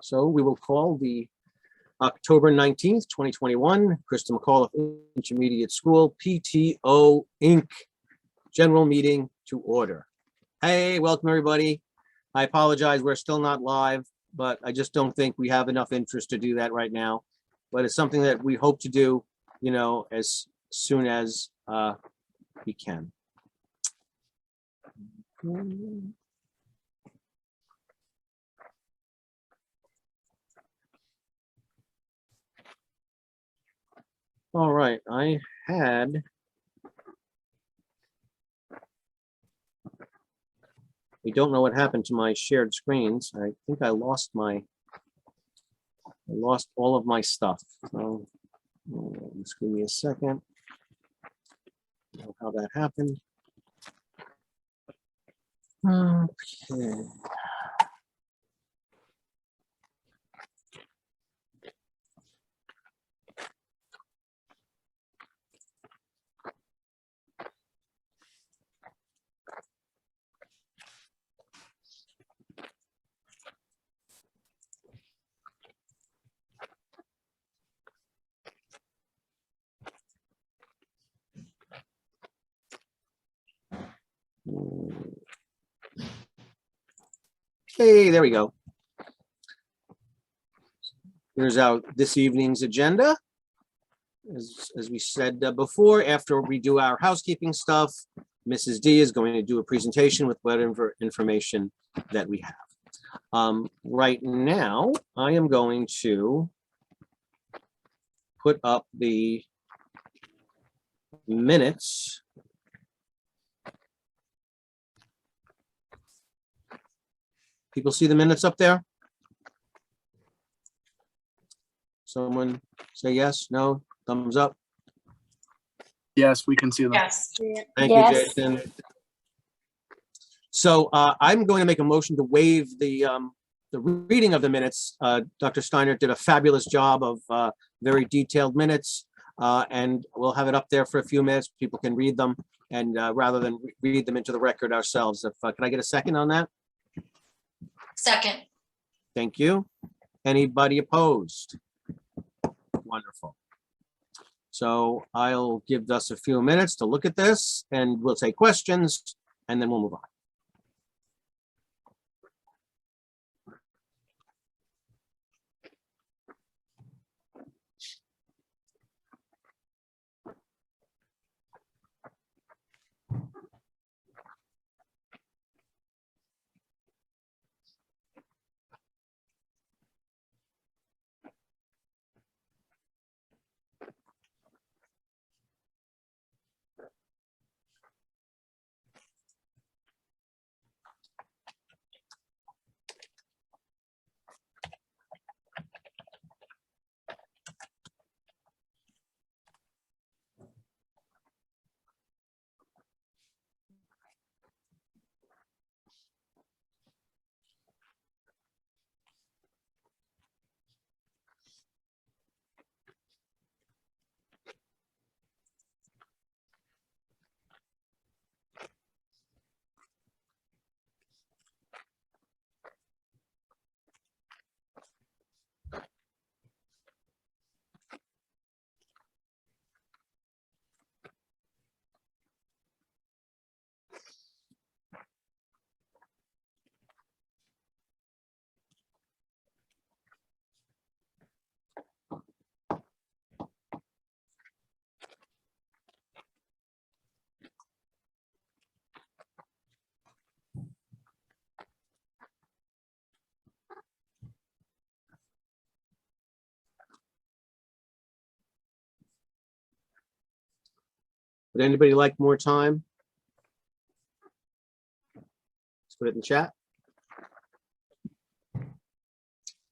So we will call the October 19th, 2021, Krista McAuliffe Intermediate School, PTO Inc. General Meeting to order. Hey, welcome everybody. I apologize, we're still not live, but I just don't think we have enough interest to do that right now. But it's something that we hope to do, you know, as soon as we can. All right, I don't know what happened to my shared screens. I think I lost all of my stuff. So just give me a second. I don't know how that happened. Okay. Hey, there we go. Here's this evening's agenda. As we said before, after we do our housekeeping stuff, Mrs. D is going to do a presentation with whatever information that we have. Right now, I am going to put up the minutes. People see the minutes up there? Someone say yes, no, thumbs up. Yes, we can see them. Yes. Thank you, Jason. So I'm going to make a motion to waive the reading of the minutes. Dr. Steiner did a fabulous job of very detailed minutes, and we'll have it up there for a few minutes. People can read them, and rather than read them into the record ourselves. Can I get a second on that? Second. Thank you. Anybody opposed? Wonderful. So I'll give us a few minutes to look at this and we'll take questions and then we'll move on. Would anybody like more time? Let's put it in chat.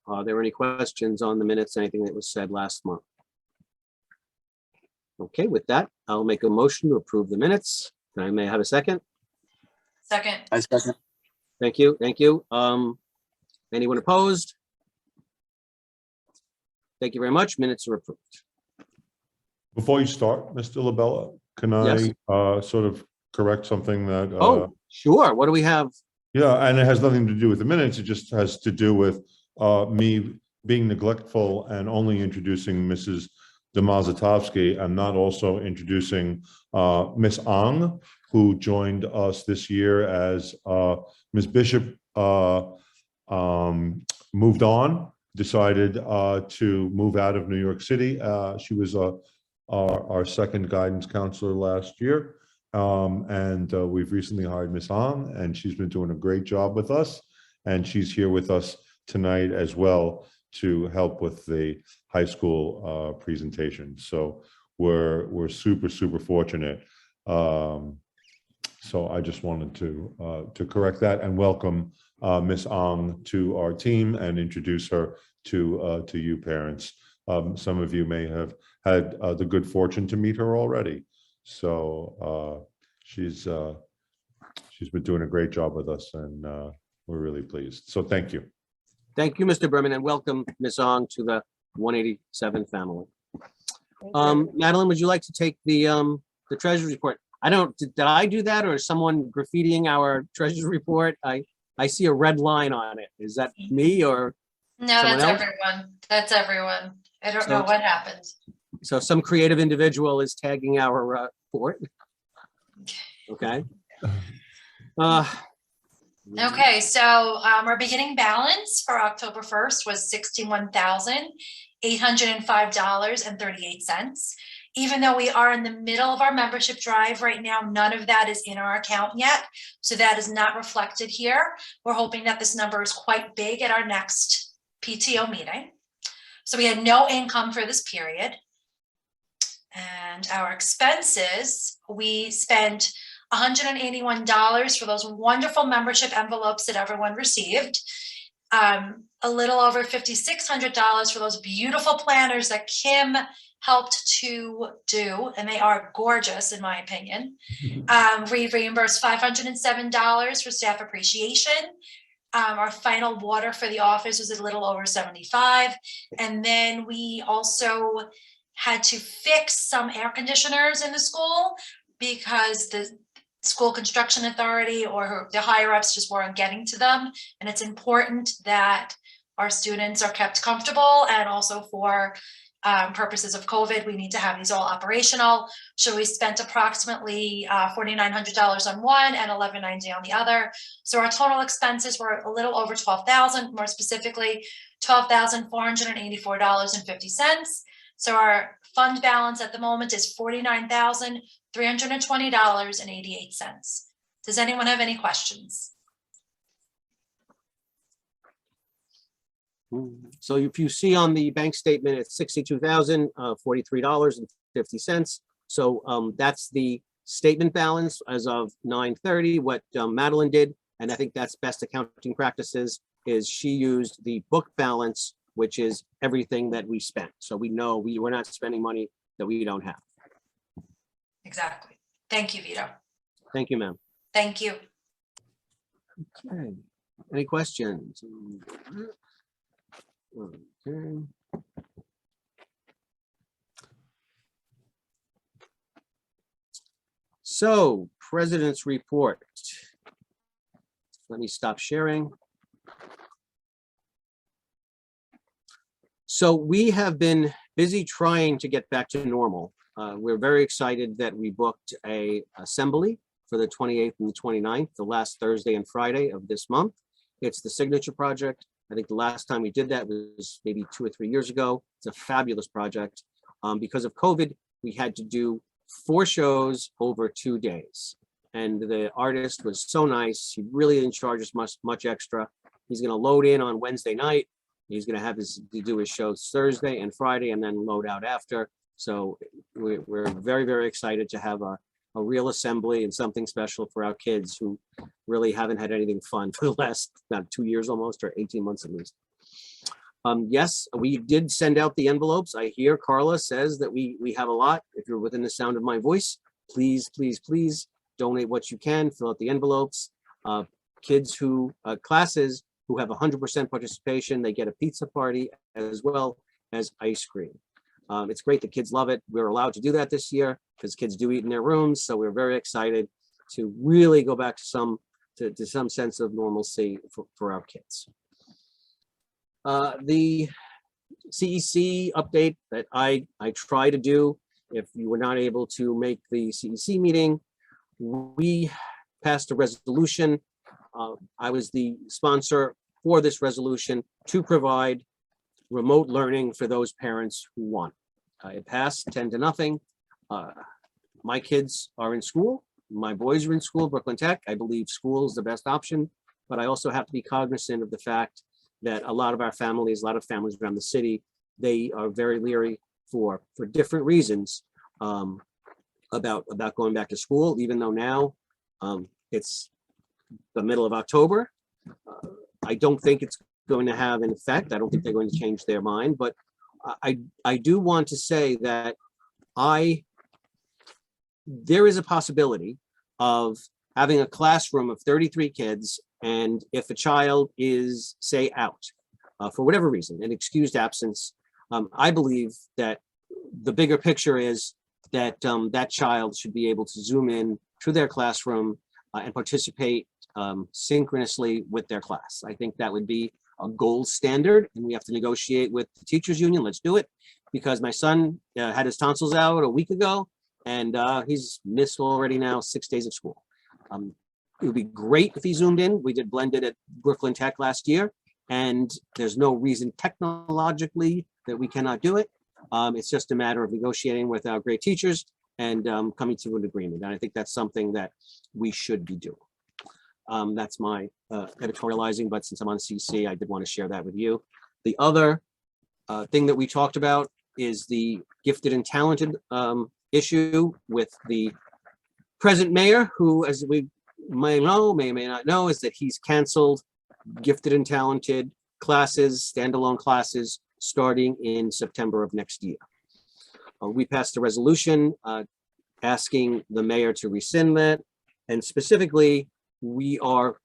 Are there any questions on the minutes, anything that was said last month? Okay, with that, I'll make a motion to approve the minutes. I may have a second. Second. I second. Thank you, thank you. Anyone opposed? Thank you very much. Minutes are approved. Before you start, Mr. Labella, can I Yes. sort of correct something that? Oh, sure. What do we have? Yeah, and it has nothing to do with the minutes. It just has to do with me being neglectful and only introducing Mrs. Demazatovsky, I'm not also introducing Miss Ang, who joined us this year as Ms. Bishop moved on, decided to move out of New York City. She was our second guidance counselor last year. And we've recently hired Miss Ang, and she's been doing a great job with us. And she's here with us tonight as well to help with the high school presentation. So we're super fortunate. So I just wanted to correct that and welcome Miss Ang to our team and introduce her to you parents. Some of you may have had the good fortune to meet her already. So she's been doing a great job with us, and we're really pleased. So thank you. Thank you, Mr. Berman, and welcome Ms. Ong to the 187 family. Madeline, would you like to take the Treasury Report? I don't, did I do that, or is someone graffitiing our Treasury Report? I see a red line on it. Is that me or? No, Someone that's else? everyone. That's everyone. I don't So- know what happened. So some creative individual is tagging our report. Okay. Okay, so our beginning balance for October 1st was $61,805.38. Even though we are in the middle of our membership drive right now, none of that is in our account yet. So that is not reflected here. We're hoping that this number is quite big at our next PTO meeting. So we had no income for this period. And our expenses, we spent $181 for those wonderful membership envelopes that everyone received. A little over $5,600 for those beautiful planners that Kim helped to do, and they are gorgeous in my opinion. We reimbursed $507 for staff appreciation. Our final water for the office was a little over $75. And then we also had to fix some air conditioners in the school because the school construction authority or the higher ups just weren't getting to them. And it's important that our students are kept comfortable, and also for purposes of COVID, we need to have these all operational. So we spent approximately $4,900 on one and $1,190 on the other. So our total expenses were a little over $12,000, more specifically $12,484.50. So our fund balance at the moment is $49,320.88. Does anyone have any questions? So if you see on the bank statement, it's $62,043.50. So that's the statement balance as of 9:30. What Madeline did, and I think that's best accounting practices, is she used the book balance, which is everything that we spent. So we know we're not spending money that we don't have. Exactly. Thank you, Vito. Thank you, ma'am. Thank you. Okay. Any questions? Okay. So, President's Report. Let me stop sharing. So we have been busy trying to get back to normal. We're very excited that we booked a assembly for the 28th and the 29th, the last Thursday and Friday of this month. It's the Signature Project. I think the last time we did that was maybe 2 or 3 years ago. It's a fabulous project. Because of COVID, we had to do 4 shows over 2 days. And the artist was so nice. He really didn't charge us much extra. He's going to load in on Wednesday night. He's going to have to do his shows Thursday and Friday and then load out after. So we're very, very excited to have a real assembly and something special for our kids who really haven't had anything fun for the last about 2 years almost, or 18 months at least. Yes, we did send out the envelopes. I hear Carla says that we have a lot. If you're within the sound of my voice, please, please, please donate what you can, fill out the envelopes. Kids classes who have 100% participation, they get a pizza party as well as ice cream. It's great, the kids love it. We're allowed to do that this year because kids do eat in their rooms. So we're very excited to really go back to some sense of normalcy for our kids. The CEC update that I try to do, if you were not able to make the CEC meeting, we passed a resolution. I was the sponsor for this resolution to provide remote learning for those parents who want. It passed 10-0. My kids are in school. My boys are in school, Brooklyn Tech. I believe school is the best option, but I also have to be cognizant of the fact that a lot of families around the city, they are very leery for different reasons about going back to school, even though now it's the middle of October. I don't think it's going to have an effect. I don't think they're going to change their mind, but I do want to say that there is a possibility of having a classroom of 33 kids, and if a child is, say, out for whatever reason, an excused absence, I believe that the bigger picture is that that child should be able to Zoom in to their classroom and participate synchronously with their class. I think that would be a gold standard, and we have to negotiate with the teachers union. Let's do it, because my son had his tonsils out a week ago, and he's missed already now 6 days of school. It would be great if he Zoomed in. We did blended at Brooklyn Tech last year, and there's no reason technologically that we cannot do it. It's just a matter of negotiating with our great teachers and coming to an agreement. And I think that's something that we should be doing. That's my editorializing, but since I'm on CC, I did want to share that with you. The other thing that we talked about is the gifted and talented issue with the present mayor, who, as we may know, may not know, is that he's canceled gifted and talented classes, standalone classes, starting in September of next year. We passed a resolution asking the mayor to rescind that, and specifically, we are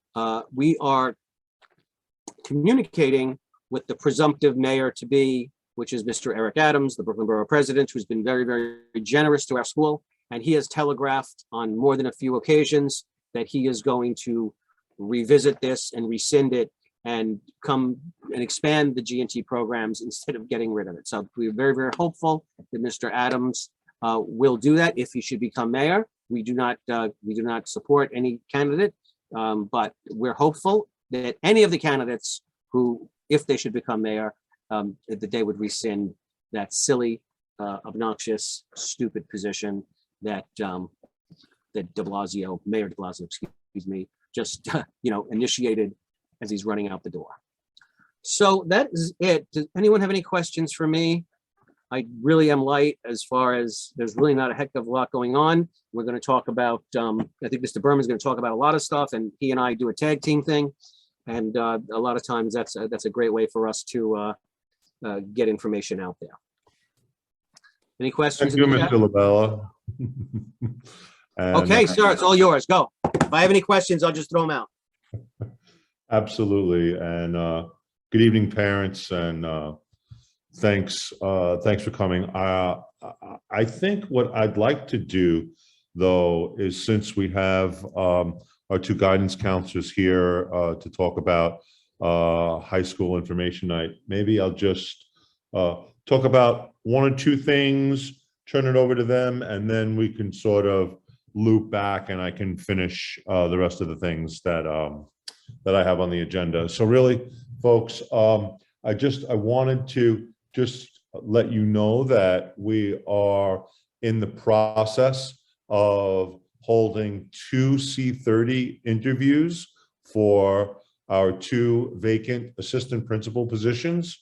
communicating with the presumptive mayor to be, which is Mr. Eric Adams, the Brooklyn Borough President, who's been very, very generous to our school. And he has telegraphed on more than a few occasions that he is going to revisit this and rescind it and come and expand the G&T programs instead of getting rid of it. So we're very, very hopeful that Mr. Adams will do that if he should become mayor. We do not support any candidate, but we're hopeful that any of the candidates who, if they should become mayor, that they would rescind that silly, obnoxious, stupid position that Mayor de Blasio, excuse me, just initiated as he's running out the door. So that is it. Does anyone have any questions for me? I really am light as far as there's really not a heck of a lot going on. We're going to talk about, I think Mr. Berman is going to talk about a lot of stuff, and he and I do a tag team thing. And a lot of times that's a great way for us to get information out there. Any questions? Thank you, Mr. Labella. And, Okay, sir, it's all yours. Go. If I have any questions, I'll just throw them out. Absolutely. And good evening, parents, and thanks for coming. I think what I'd like to do, though, is since we have our two guidance counselors here to talk about high school information night, maybe I'll just talk about one or two things, turn it over to them, and then we can sort of loop back and I can finish the rest of the things that I have on the agenda. So really, folks, I wanted to just let you know that we are in the process of holding 2 C30 interviews for our 2 vacant assistant principal positions.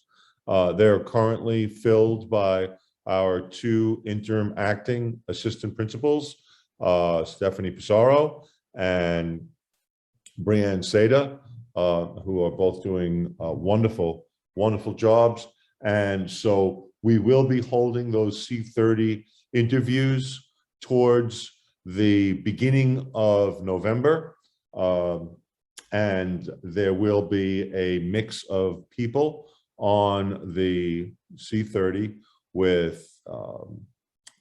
They're currently filled by our 2 interim acting assistant principals, Stephanie Pissarro and Brianne Seda, who are both doing wonderful jobs. And so we will be holding those C30 interviews towards the beginning of November. And there will be a mix of people on the C30 with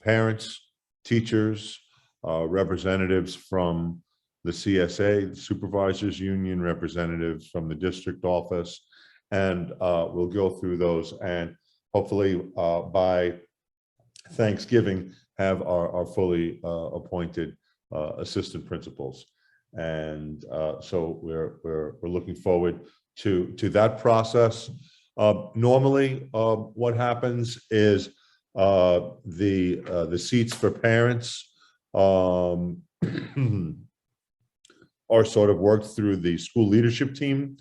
parents, teachers, representatives from the CSA, Supervisors Union, representatives from the district office, and we'll go through those, and hopefully by Thanksgiving have our fully appointed assistant principals. And so we're looking forward to that process. Normally, what happens is the seats for parents are sort of worked through the school leadership team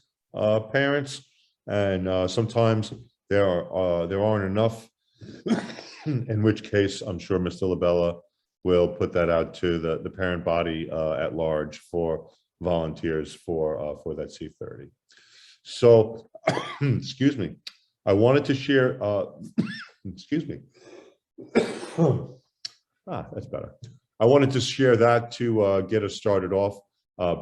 parents, and sometimes there aren't enough, in which case I'm sure Mr. Labella will put that out to the parent body at large for volunteers for that C30. So, excuse me, I wanted to share, excuse me. That's better. I wanted to share that to get us started off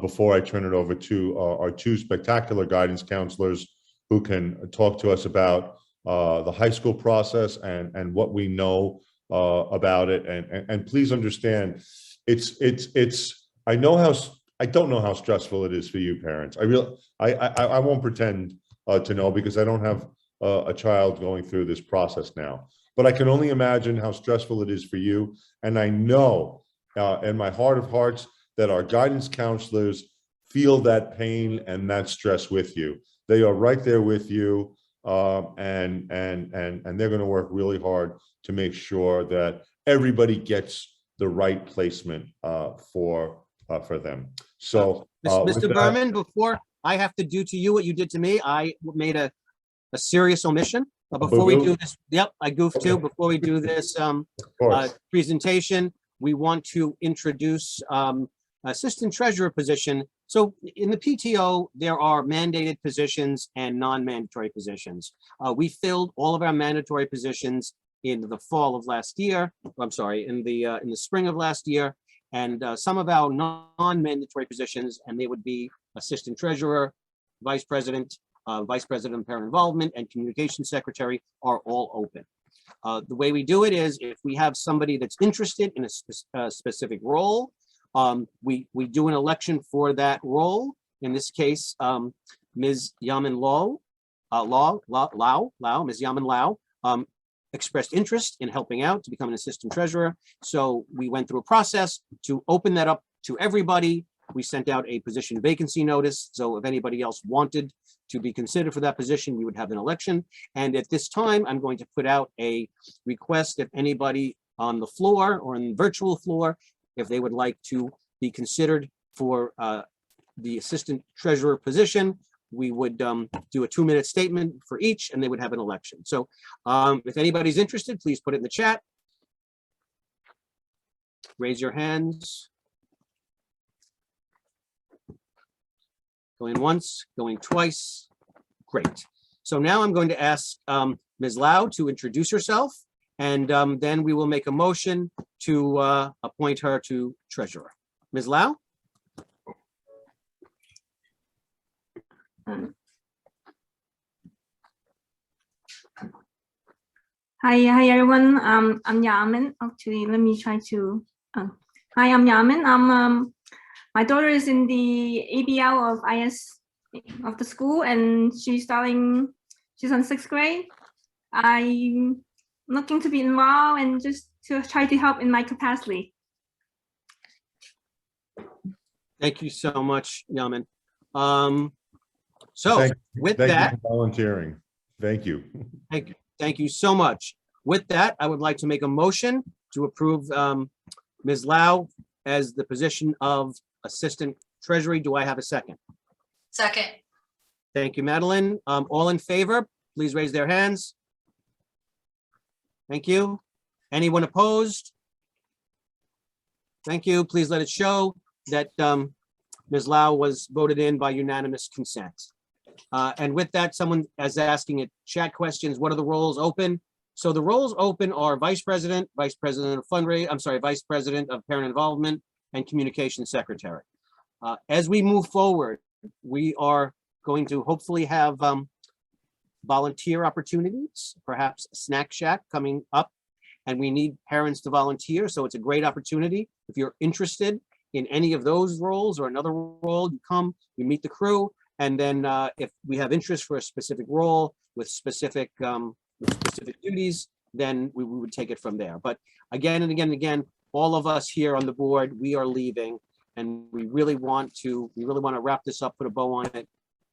before I turn it over to our two spectacular guidance counselors who can talk to us about the high school process and what we know about it. And please understand, I don't know how stressful it is for you parents. I won't pretend to know, because I don't have a child going through this process now, but I can only imagine how stressful it is for you. And I know in my heart of hearts that our guidance counselors feel that pain and that stress with you. They are right there with you, and they're going to work really hard to make sure that everybody gets the right placement for them. So, Mr. Berman, before I have to do to you what you did to me, I made a serious omission. Before we do this, yep, I goofed too. Before we do this presentation, we want to introduce assistant treasurer position. So in the PTO, there are mandated positions and non-mandatory positions. We filled all of our mandatory positions in the fall of last year. I'm sorry, in the spring of last year, and some of our non-mandatory positions, and they would be assistant treasurer, vice president of parent involvement, and communication secretary, are all open. The way we do it is, if we have somebody that's interested in a specific role, we do an election for that role. In this case, Ms. Yaman Ms. Yaman Lau, expressed interest in helping out to become an assistant treasurer. So we went through a process to open that up to everybody. We sent out a position vacancy notice. So if anybody else wanted to be considered for that position, we would have an election. And at this time, I'm going to put out a request if anybody on the floor or on the virtual floor, if they would like to be considered for the assistant treasurer position. We would do a 2-minute statement for each, and they would have an election. So if anybody's interested, please put it in the chat. Raise your hands. Going once, going twice. Great. So now I'm going to ask Ms. Lau to introduce herself, and then we will make a motion to appoint her to treasurer. Ms. Lau? Hi everyone. I'm Yaman. Actually, let me try to. Hi, I'm Yaman. My daughter is in the ABL of IS of the school, and she's on 6th grade. I'm looking to be involved and just to try to help in my capacity. Thank you so much, Yaman. With thank that, you for volunteering. Thank you. Thank you so much. With that, I would like to make a motion to approve Ms. Lau as the position of assistant treasury. Do I have a second? Second. Thank you, Madeline. All in favor, please raise their hands. Thank you. Anyone opposed? Thank you. Please let it show that Ms. Lau was voted in by unanimous consent. And with that, someone is asking at chat questions, what are the roles open? So the roles open are vice president of vice president of parent involvement, and communication secretary. As we move forward, we are going to hopefully have volunteer opportunities, perhaps a snack shack coming up, and we need parents to volunteer. So it's a great opportunity. If you're interested in any of those roles or another role, you come, you meet the crew, And then if we have interest for a specific role with specific duties, then we would take it from there. But again and again and again, all of us here on the board, we are leaving, and we really want to wrap this up, put a bow on it,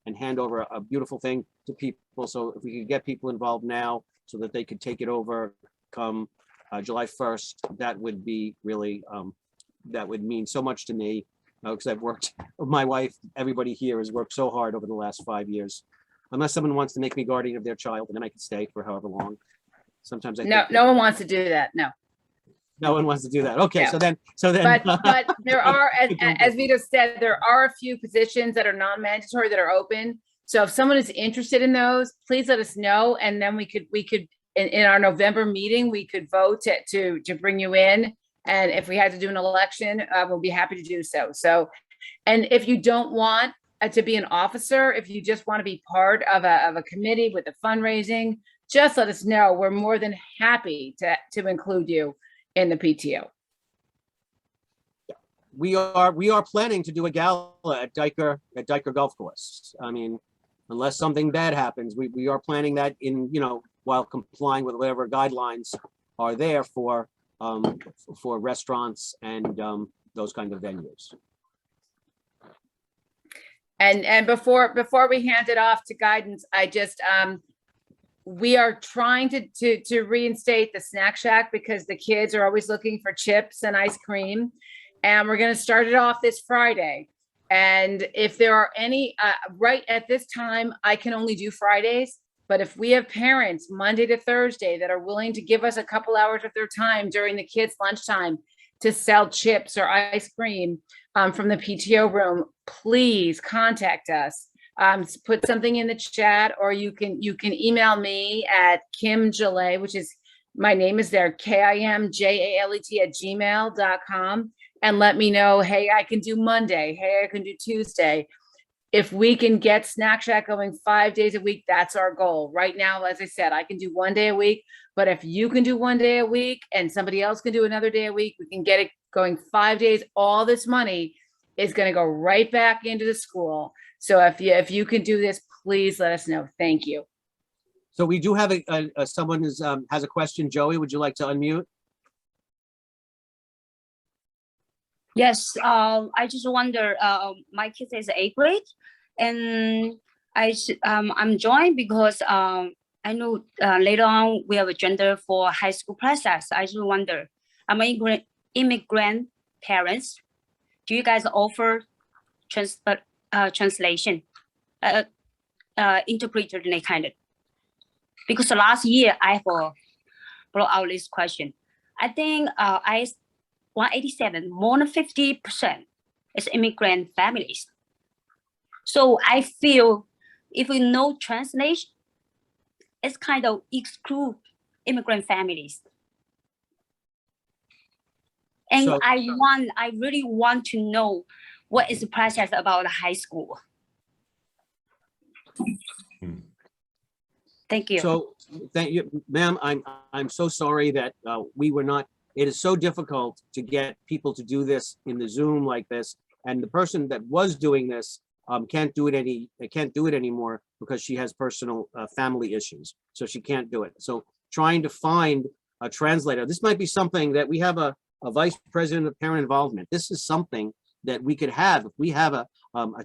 and hand over a beautiful thing to people. So if we could get people involved now so that they could take it over come July 1st, that would be really, that would mean so much to me, because I've worked, my wife, everybody here has worked so hard over the last 5 years. Unless someone wants to make me guardian of their child, and then I can stay for however long. Sometimes I think No one wants to do that. No. no one wants to do that. Okay, Yeah. so then But there are, as Vito said, there are a few positions that are non-mandatory that are open. So if someone is interested in those, please let us know. And then we could in our November meeting, we could vote to bring you in. And if we had to do an election, we'll be happy to do so. So, and if you don't want to be an officer, if you just want to be part of a committee with the fundraising, just let us know. We're more than happy to include you in the PTO. we are planning to do a gala at Diker Golf Course. I mean, unless something bad happens, we are planning that in, while complying with whatever guidelines are there for restaurants and those kind of venues. And before we hand it off to guidance, I just we are trying to reinstate the snack shack because the kids are always looking for chips and ice cream. And we're going to start it off this Friday. And if there are any, right at this time, I can only do Fridays. But if we have parents Monday to Thursday that are willing to give us a couple hours of their time during the kids' lunchtime to sell chips or ice cream from the PTO room, please contact us. Put something in the chat, or you can email me at Kim Jalet, which is, my name is there, KIMJALET@gmail.com, and let me know, hey, I can do Monday, hey, I can do Tuesday. If we can get Snack Shack going 5 days a week, that's our goal. Right now, as I said, I can do 1 day a week, but if you can do 1 day a week and somebody else can do another day a week, we can get it going 5 days. All this money is going to go right back into the school. So if you can do this, please let us know. Thank you. So we do have someone who's has a question. Joey, would you like to unmute? Yes, I just wonder, my kid is 8th grade, and I'm joined because I know later on we have a gender for high school process. I just wonder, I'm an immigrant parents. Do you guys offer translation, interpreter, and kind of? Because last year I have brought out this question. I think 187, more than 50% is immigrant families. So I feel if we know translation, it's kind of exclude immigrant families. And So- I really want to know what is the process about the high school. Thank you. So, thank you, ma'am. I'm so sorry that we were not. It is so difficult to get people to do this in the Zoom like this, and the person that was doing this can't do it anymore because she has personal family issues, so she can't do it. So, trying to find a translator. This might be something that we have a vice president of parent involvement. This is something that we could have if we have a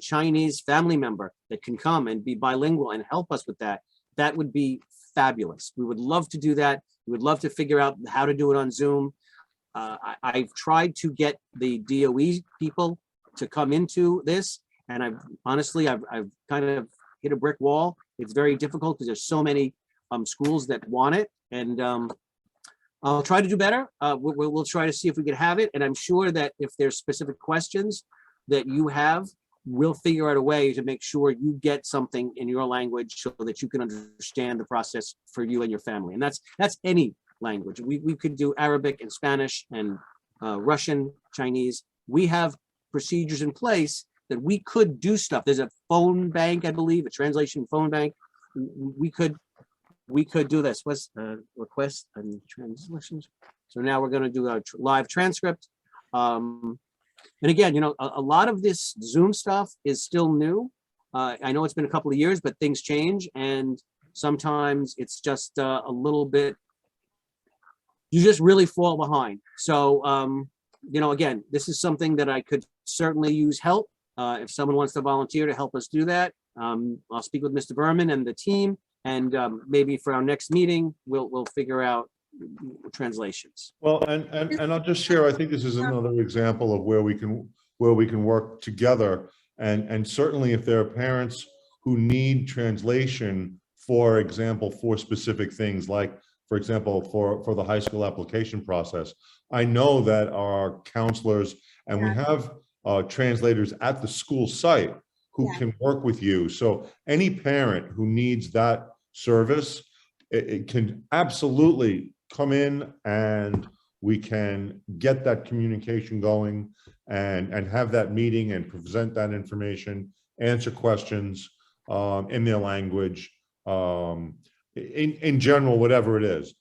Chinese family member that can come and be bilingual and help us with that. That would be fabulous. We would love to do that. We would love to figure out how to do it on Zoom. I've tried to get the DOE people to come into this, and I've kind of hit a brick wall. It's very difficult because there's so many schools that want it, and I'll try to do better. We'll try to see if we can have it, and I'm sure that if there's specific questions that you have, we'll figure out a way to make sure you get something in your language so that you can understand the process for you and your family. And that's any language. We could do Arabic and Spanish and Russian, Chinese. We have procedures in place that we could do stuff. There's a phone bank, I believe, a translation phone bank. We could do this. What's request and translations? So now we're going to do a live transcript. And again, a lot of this Zoom stuff is still new. I know it's been a couple of years, but things change, and sometimes it's just a little bit, you just really fall behind. So, again, this is something that I could certainly use help. If someone wants to volunteer to help us do that, I'll speak with Mr. Berman and the team, and maybe for our next meeting, we'll figure out translations. Well, and I'll just share, I think this is another example of where we can work together. And certainly if there are parents who need translation, for example, for specific things, like, for example, for the high school application process, I know that our counselors, and we have translators at the school site who can work with you. So any parent who needs that service, it can absolutely come in, and we can get that communication going and have that meeting and present that information, answer questions in their language, in general, whatever it is.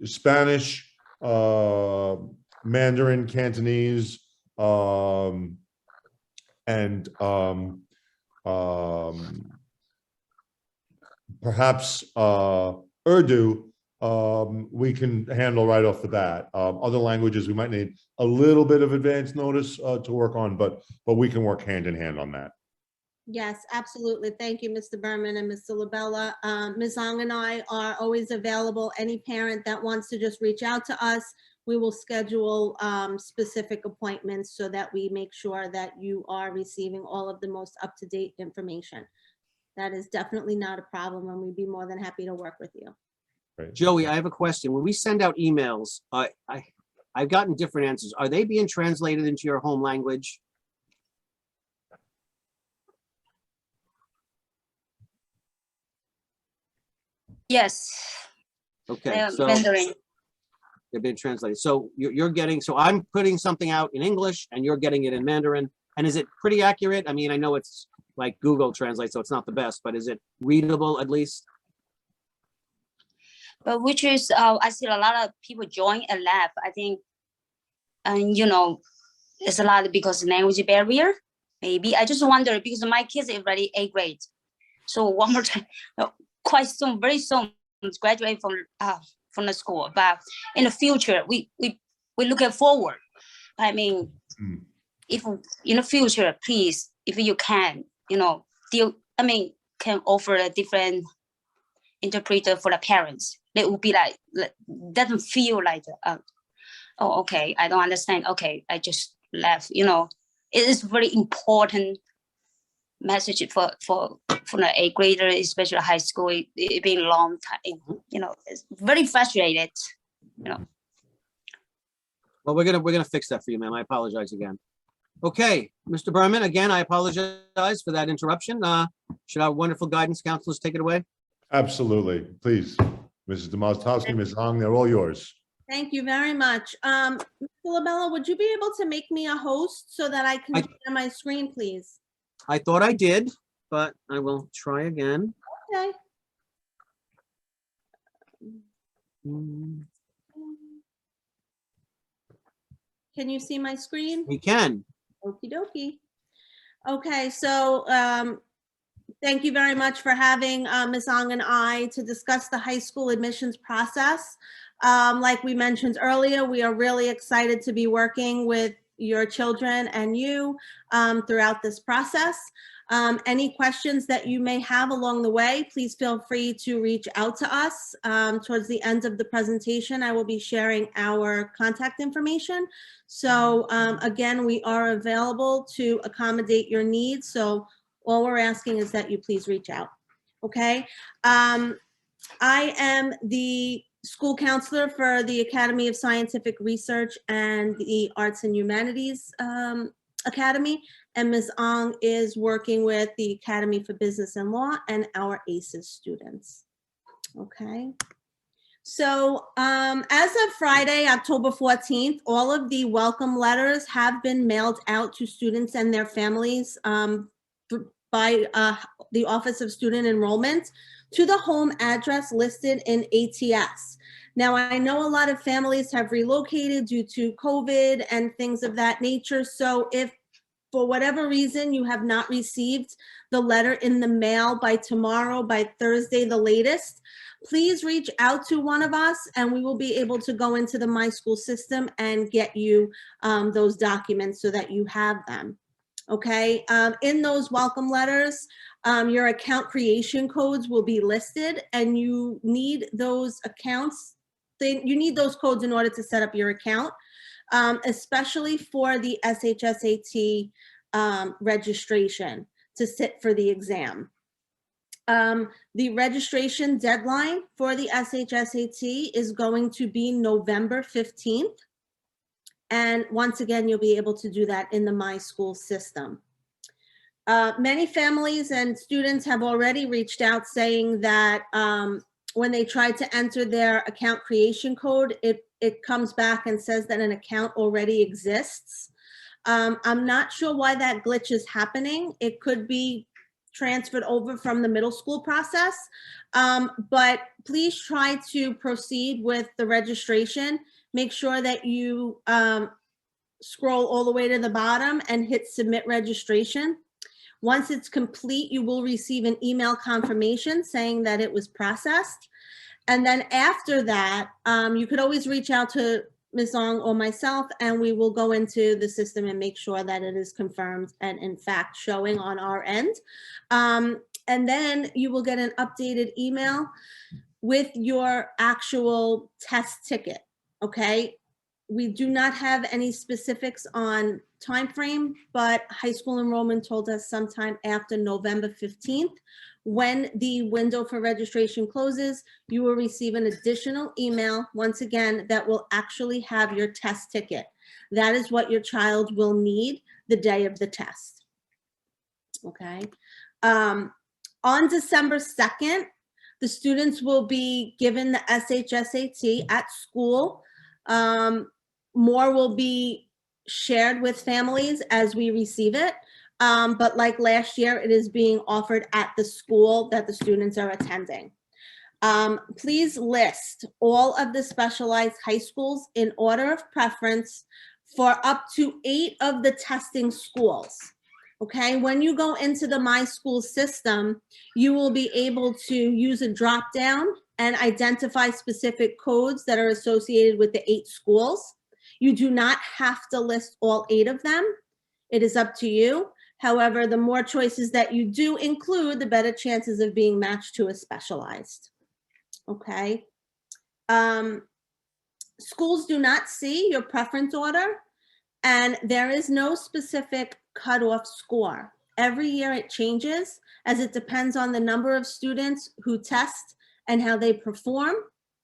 Spanish, Mandarin, Cantonese, and perhaps Urdu, we can handle right off the bat. Other languages, we might need a little bit of advance notice to work on, but we can work hand in hand on that. Yes, absolutely. Thank you, Mr. Berman and Mr. Labella. Ms. Ong and I are always available. Any parent that wants to just reach out to us, we will schedule specific appointments so that we make sure that you are receiving all of the most up-to-date information. That is definitely not a problem, and we'd be more than happy to work with you. Right. Joey, I have a question. When we send out emails, I've gotten different answers. Are they being translated into your home language? Yes. Okay, so Mandarin. they're being translated. So you're getting, so I'm putting something out in English and you're getting it in Mandarin. And is it pretty accurate? I mean, I know it's like Google Translate, so it's not the best, but is it readable at least? But which is, I see a lot of people join and laugh. I think, and it's a lot because language barrier. Maybe I just wonder because my kids are already 8th grade, so one more time, quite soon, very soon, graduate from the school. But in the future, we looking forward. I mean, if in the future, please, if you can, can offer a different interpreter for the parents. They would be like doesn't feel like, oh, okay, I don't understand. Okay, I just left. It is very important message for the 8th grader, especially high school. It been a long time. It's very frustrated. Well, we're gonna fix that for you, ma'am. I apologize again. Okay, Mr. Berman, again, I apologize for that interruption. Should our wonderful guidance counselors take it away? Absolutely, please. Mrs. Demostowski, Ms. Ong, they're all yours. Thank you very much. Mr. Labella, would you be able to make me a host so that I can share my screen, please? I thought I did, but I will try again. Okay. Can you see my screen? We can. Okie dokie. Okay, so thank you very much for having Ms. Ong and I to discuss the high school admissions process. Like we mentioned earlier, we are really excited to be working with your children and you throughout this process. Any questions that you may have along the way, please feel free to reach out to us. Towards the end of the presentation, I will be sharing our contact information. So again, we are available to accommodate your needs. So all we're asking is that you please reach out, okay? I am the school counselor for the Academy of Scientific Research and the Arts and Humanities Academy, and Ms. Ong is working with the Academy for Business and Law and our ACES students, okay? So as of Friday, October 14th, all of the welcome letters have been mailed out to students and their families by the Office of Student Enrollment to the home address listed in ATS. Now, I know a lot of families have relocated due to COVID and things of that nature. So if for whatever reason you have not received the letter in the mail by tomorrow, by Thursday, the latest, please reach out to one of us and we will be able to go into the My School system and get you those documents so that you have them. Okay, in those welcome letters, your account creation codes will be listed and you need those accounts. You need those codes in order to set up your account, especially for the SHSAT registration to sit for the exam. The registration deadline for the SHSAT is going to be November 15th. And once again, you'll be able to do that in the My School system. Many families and students have already reached out saying that when they try to enter their account creation code, it comes back and says that an account already exists. I'm not sure why that glitch is happening. It could be transferred over from the middle school process, but please try to proceed with the registration. Make sure that you scroll all the way to the bottom and hit submit registration. Once it's complete, you will receive an email confirmation saying that it was processed. And then after that, you could always reach out to Ms. Ong or myself, and we will go into the system and make sure that it is confirmed and in fact showing on our end. And then you will get an updated email with your actual test ticket, okay? We do not have any specifics on time frame, but high school enrollment told us sometime after November 15th. When the window for registration closes, you will receive an additional email, once again, that will actually have your test ticket. That is what your child will need the day of the test. Okay. On December 2nd, the students will be given the SHSAT at school. More will be shared with families as we receive it. But like last year, it is being offered at the school that the students are attending. Please list all of the specialized high schools in order of preference for up to 8 of the testing schools. Okay, when you go into the My School system, you will be able to use a drop down and identify specific codes that are associated with the 8 schools. You do not have to list all 8 of them. It is up to you. However, the more choices that you do include, the better chances of being matched to a specialized. Okay. Schools do not see your preference order, and there is no specific cutoff score. Every year it changes as it depends on the number of students who test and how they perform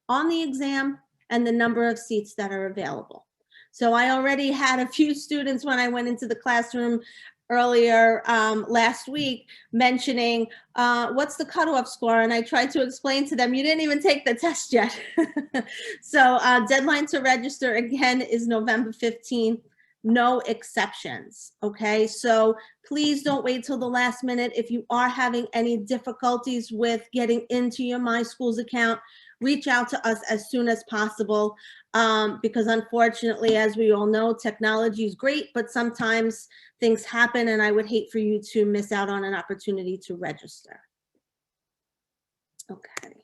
on the exam and the number of seats that are available. So I already had a few students when I went into the classroom earlier last week mentioning what's the cutoff score, and I tried to explain to them, you didn't even take the test yet. So deadline to register again is November 15th, no exceptions. Okay, so please don't wait till the last minute. If you are having any difficulties with getting into your My Schools account, reach out to us as soon as possible, because unfortunately, as we all know, technology is great, but sometimes things happen, and I would hate for you to miss out on an opportunity to register. Okay.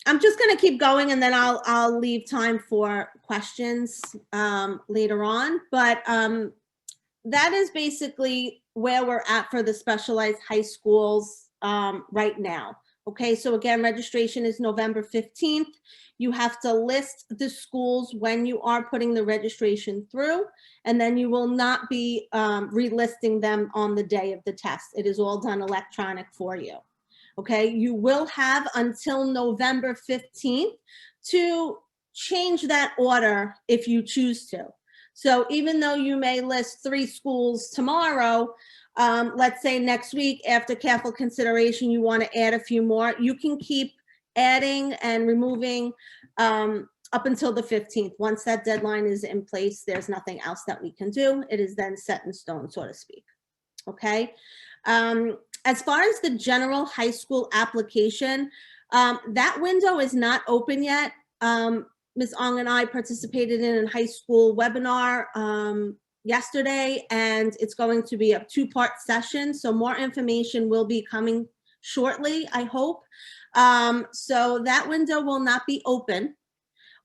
I'm just going to keep going, and then I'll leave time for questions later on, but that is basically where we're at for the specialized high schools right now. Okay, so again, registration is November 15th. You have to list the schools when you are putting the registration through, and then you will not be relisting them on the day of the test. It is all done electronic for you. Okay, you will have until November 15th to change that order if you choose to. So even though you may list 3 schools tomorrow, let's say next week, after careful consideration, you want to add a few more, you can keep adding and removing up until the 15th. Once that deadline is in place, there's nothing else that we can do. It is then set in stone, so to speak. Okay. As far as the general high school application, that window is not open yet. Ms. Ong and I participated in a high school webinar yesterday, and it's going to be a two-part session. So more information will be coming shortly, I hope. So that window will not be open,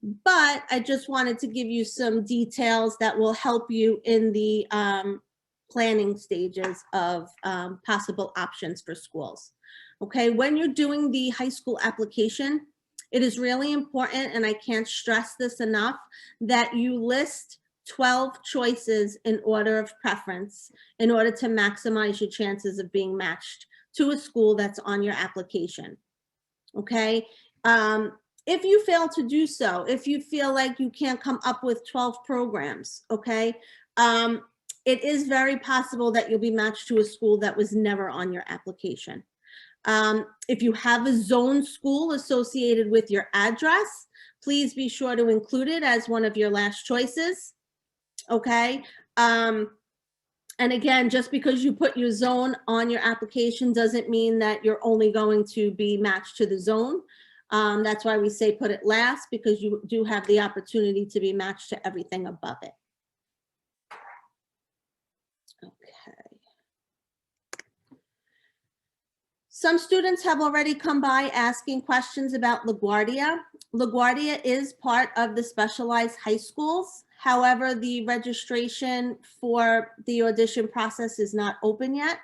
but I just wanted to give you some details that will help you in the planning stages of possible options for schools. Okay, when you're doing the high school application, it is really important, and I can't stress this enough, that you list 12 choices in order of preference in order to maximize your chances of being matched to a school that's on your application. Okay, if you fail to do so, if you feel like you can't come up with 12 programs, okay, it is very possible that you'll be matched to a school that was never on your application. If you have a zone school associated with your address, please be sure to include it as one of your last choices. Okay. And again, just because you put your zone on your application doesn't mean that you're only going to be matched to the zone. That's why we say put it last, because you do have the opportunity to be matched to everything above it. Okay. Some students have already come by asking questions about LaGuardia. LaGuardia is part of the specialized high schools. However, the registration for the audition process is not open yet.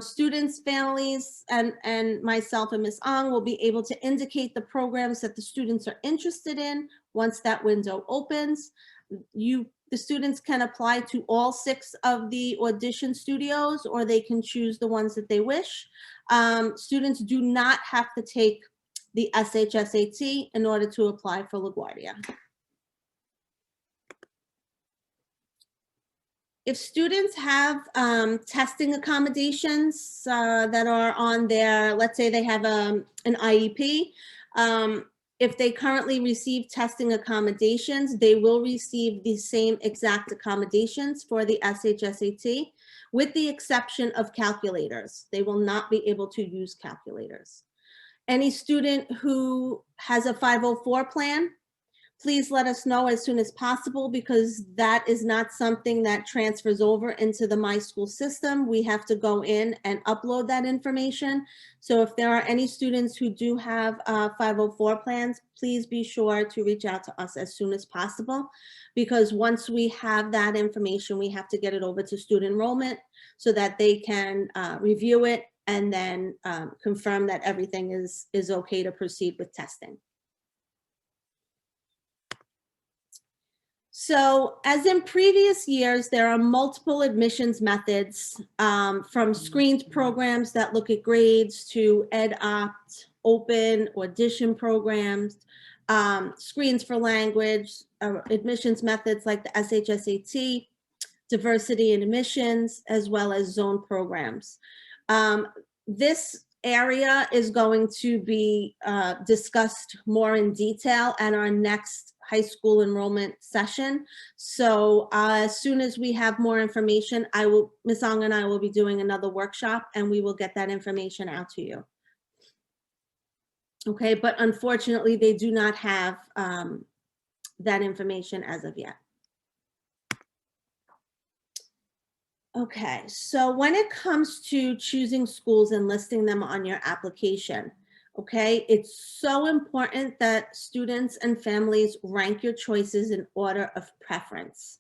Students, families, and myself and Ms. Ong will be able to indicate the programs that the students are interested in once that window opens. The students can apply to all 6 of the audition studios, or they can choose the ones that they wish. Students do not have to take the SHSAT in order to apply for LaGuardia. If students have testing accommodations that are on their, let's say they have an IEP, if they currently receive testing accommodations, they will receive the same exact accommodations for the SHSAT, with the exception of calculators. They will not be able to use calculators. Any student who has a 504 plan, please let us know as soon as possible, because that is not something that transfers over into the My School system. We have to go in and upload that information. So if there are any students who do have 504 plans, please be sure to reach out to us as soon as possible, because once we have that information, we have to get it over to student enrollment so that they can review it and then confirm that everything is okay to proceed with testing. So as in previous years, there are multiple admissions methods, from screened programs that look at grades to EdOpt, open, audition programs, screens for language, admissions methods like the SHSAT, diversity and admissions, as well as zone programs. This area is going to be discussed more in detail at our next high school enrollment session. So as soon as we have more information, Ms. Ong and I will be doing another workshop, and we will get that information out to you. Okay, but unfortunately, they do not have that information as of yet. Okay, so when it comes to choosing schools and listing them on your application, okay, it's so important that students and families rank your choices in order of preference,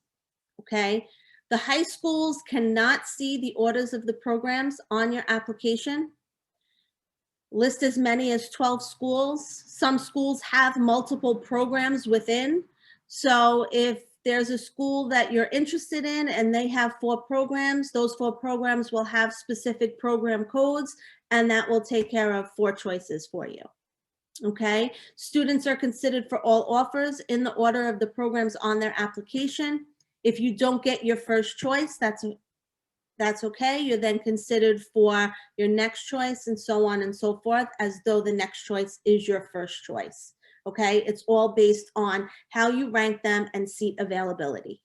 okay? The high schools cannot see the orders of the programs on your application. List as many as 12 schools. Some schools have multiple programs within. So if there's a school that you're interested in and they have 4 programs, those 4 programs will have specific program codes, and that will take care of 4 choices for you. Okay, students are considered for all offers in the order of the programs on their application. If you don't get your first choice, that's okay. You're then considered for your next choice, and so on and so forth, as though the next choice is your first choice. Okay, it's all based on how you rank them and seat availability.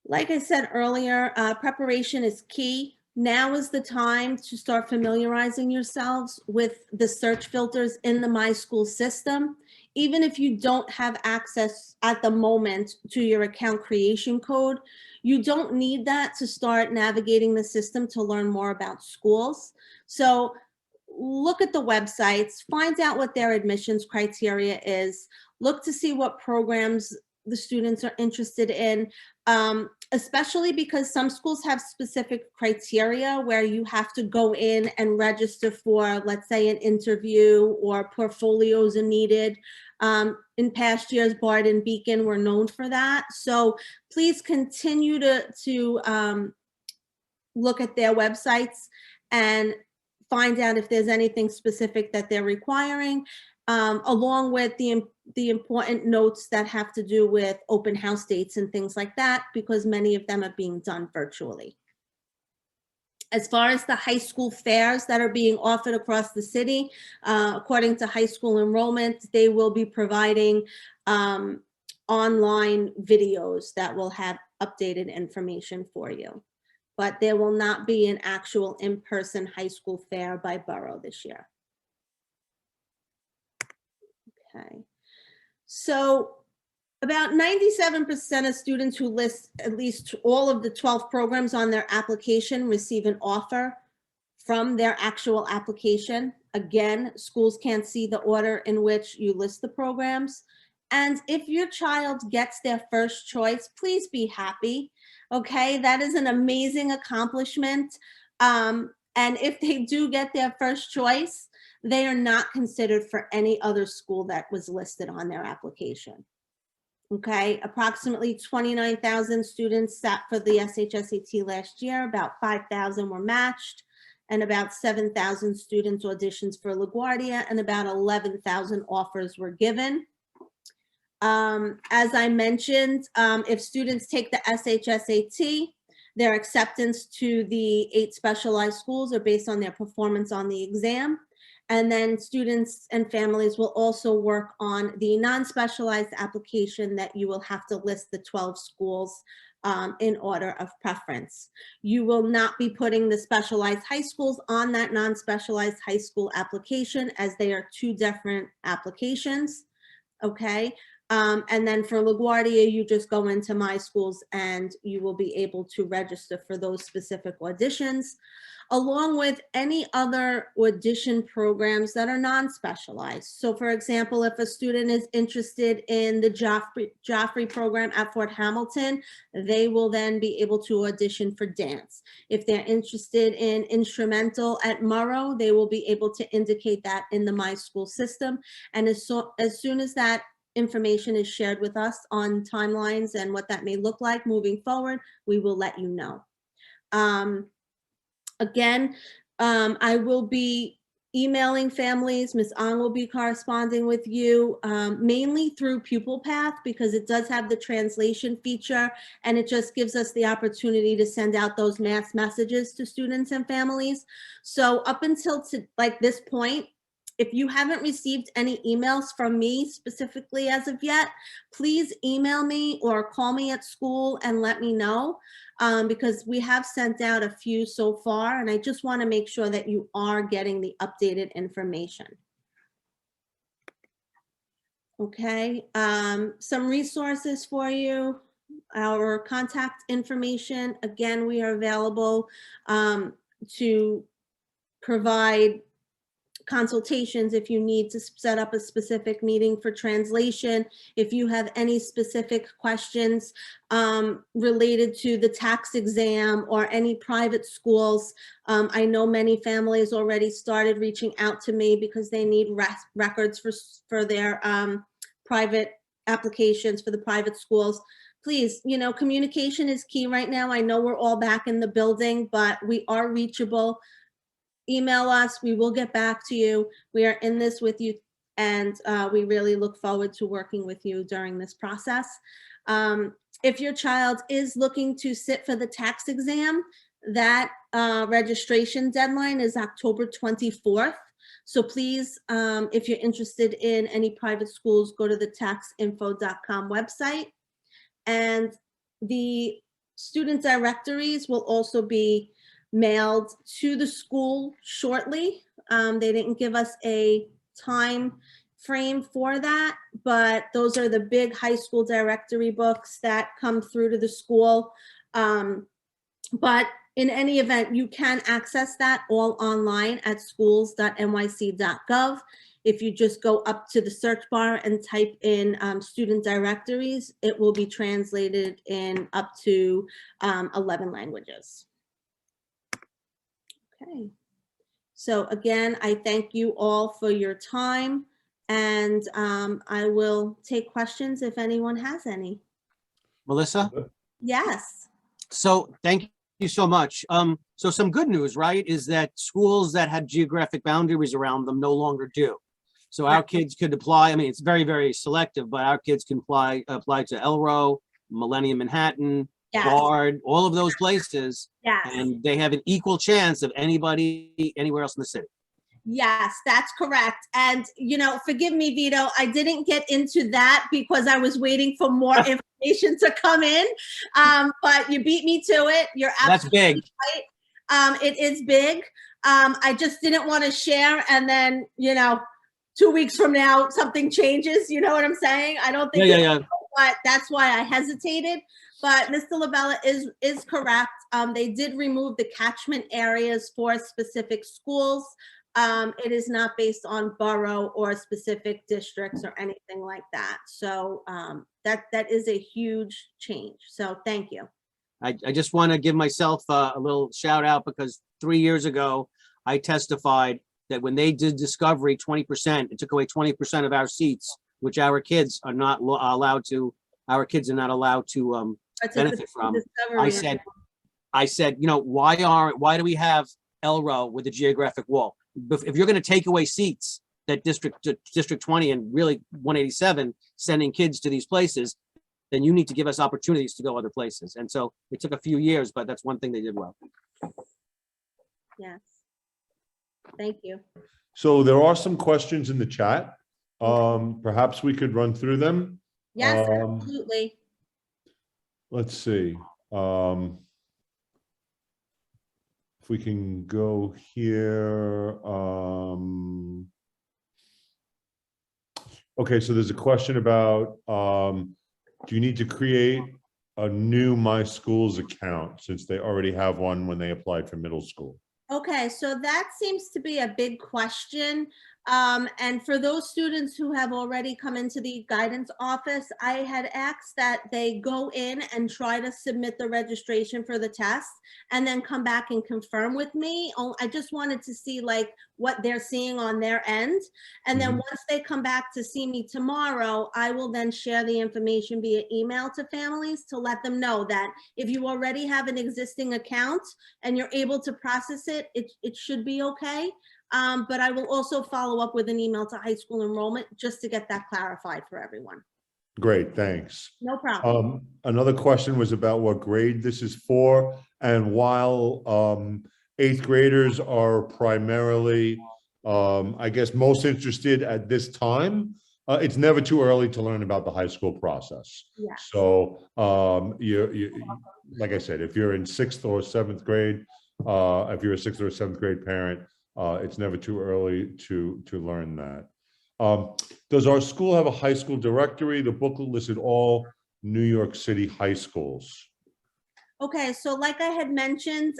Like I said earlier, preparation is key. Now is the time to start familiarizing yourselves with the search filters in the My School system. Even if you don't have access at the moment to your account creation code, you don't need that to start navigating the system to learn more about schools. So look at the websites, find out what their admissions criteria is, look to see what programs the students are interested in, especially because some schools have specific criteria where you have to go in and register for, let's say, an interview, or portfolios are needed. In past years, Bard and Beacon were known for that. So please continue to look at their websites and find out if there's anything specific that they're requiring, along with the important notes that have to do with open house dates and things like that, because many of them are being done virtually. As far as the high school fairs that are being offered across the city, according to high school enrollment, they will be providing online videos that will have updated information for you. But there will not be an actual in-person high school fair by borough this year. Okay, so about 97% of students who list at least all of the 12 programs on their application receive an offer from their actual application. Again, schools can't see the order in which you list the programs. And if your child gets their first choice, please be happy. Okay, that is an amazing accomplishment. And if they do get their first choice, they are not considered for any other school that was listed on their application. Okay, approximately 29,000 students sat for the SHSAT last year. About 5,000 were matched, and about 7,000 students auditioned for LaGuardia, and about 11,000 offers were given. As I mentioned, if students take the SHSAT, their acceptance to the 8 specialized schools are based on their performance on the exam. And then students and families will also work on the non-specialized application that you will have to list the 12 schools in order of preference. You will not be putting the specialized high schools on that non-specialized high school application, as they are 2 different applications, okay? And then for LaGuardia, you just go into My Schools and you will be able to register for those specific auditions, along with any other audition programs that are non-specialized. So for example, if a student is interested in the Joffrey program at Fort Hamilton, they will then be able to audition for dance. If they're interested in instrumental at Murrow, they will be able to indicate that in the My School system. And as soon as that information is shared with us on timelines and what that may look like moving forward, we will let you know. Again, I will be emailing families. Ms. Ong will be corresponding with you, mainly through Pupil Path, because it does have the translation feature, and it just gives us the opportunity to send out those mass messages to students and families. So up until this point, if you haven't received any emails from me specifically as of yet, please email me or call me at school and let me know, because we have sent out a few so far, and I just want to make sure that you are getting the updated information. Okay, some resources for you. Our contact information, again, we are available to provide consultations if you need to set up a specific meeting for translation. If you have any specific questions related to the tax exam or any private schools, I know many families already started reaching out to me because they need records for their private applications for the private schools. Please, communication is key right now. I know we're all back in the building, but we are reachable. Email us, we will get back to you. We are in this with you, and we really look forward to working with you during this process. If your child is looking to sit for the tax exam, that registration deadline is October 24th. So please, if you're interested in any private schools, go to the taxinfo.com website. And the student directories will also be mailed to the school shortly. They didn't give us a time frame for that, but those are the big high school directory books that come through to the school. But in any event, you can access that all online at schools.nyc.gov. If you just go up to the search bar and type in student directories, it will be translated in up to 11 languages. Okay. So again, I thank you all for your time, and I will take questions if anyone has any. Melissa? Yes. So thank you so much. So some good news, right, is that schools that had geographic boundaries around them no longer do. So our kids could apply. I mean, it's very, very selective, but our kids can apply to Elro, Millennium Manhattan, Yes. Bard, all of those places, Yes. and they have an equal chance of anybody anywhere else in the city. Yes, that's correct. And, you know, forgive me, Vito, I didn't get into that because I was waiting for more information to come in. But you beat me to it. You're That's absolutely big. right. It is big. I just didn't want to share. And then, you know, 2 weeks from now, something changes. You know what I'm saying? I don't think, Yeah. but that's why I hesitated. But Mr. Labella is correct. They did remove the catchment areas for specific schools. It is not based on borough or specific districts or anything like that. So that is a huge change. So thank you. I just want to give myself a little shout out because 3 years ago, I testified that when they did Discovery 20%, it took away 20% of our seats, which our kids are not allowed to benefit from. I said, you know, why do we have Elro with a geographic wall? If you're going to take away seats that District 20 and really 187 sending kids to these places, then you need to give us opportunities to go other places. And so it took a few years, but that's one thing they did well. Yes. Thank you. So there are some questions in the chat. Perhaps we could run through them. Yes, absolutely. Let's see. If we can go here. Okay, so there's a question about, do you need to create a new My Schools account since they already have one when they applied for middle school? Okay, so that seems to be a big question. And for those students who have already come into the guidance office, I had asked that they go in and try to submit the registration for the test and then come back and confirm with me. I just wanted to see like what they're seeing on their end. And then once they come back to see me tomorrow, I will then share the information via email to families to let them know that if you already have an existing account and you're able to process it, it should be okay. But I will also follow up with an email to high school enrollment just to get that clarified for everyone. Great, thanks. No problem. Another question was about what grade this is for. And while 8th graders are primarily, I guess, most interested at this time, it's never too early to learn about the high school process. Yeah. So you like I said, if you're in 6th or 7th grade, if you're a 6th or 7th grade parent, it's never too early to learn that. Does our school have a high school directory? The booklet listed all New York City high schools. Okay, so like I had mentioned,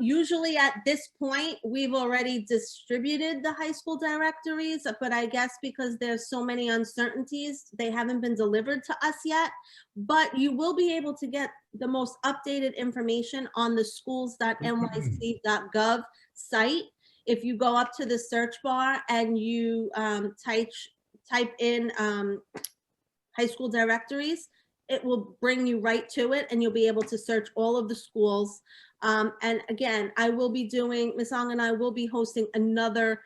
usually at this point, we've already distributed the high school directories, but I guess because there's so many uncertainties, they haven't been delivered to us yet. But you will be able to get the most updated information on the schools.nyc.gov site. If you go up to the search bar and you type in high school directories, it will bring you right to it and you'll be able to search all of the schools. And again, I will be doing, Ms. Ong and I will be hosting another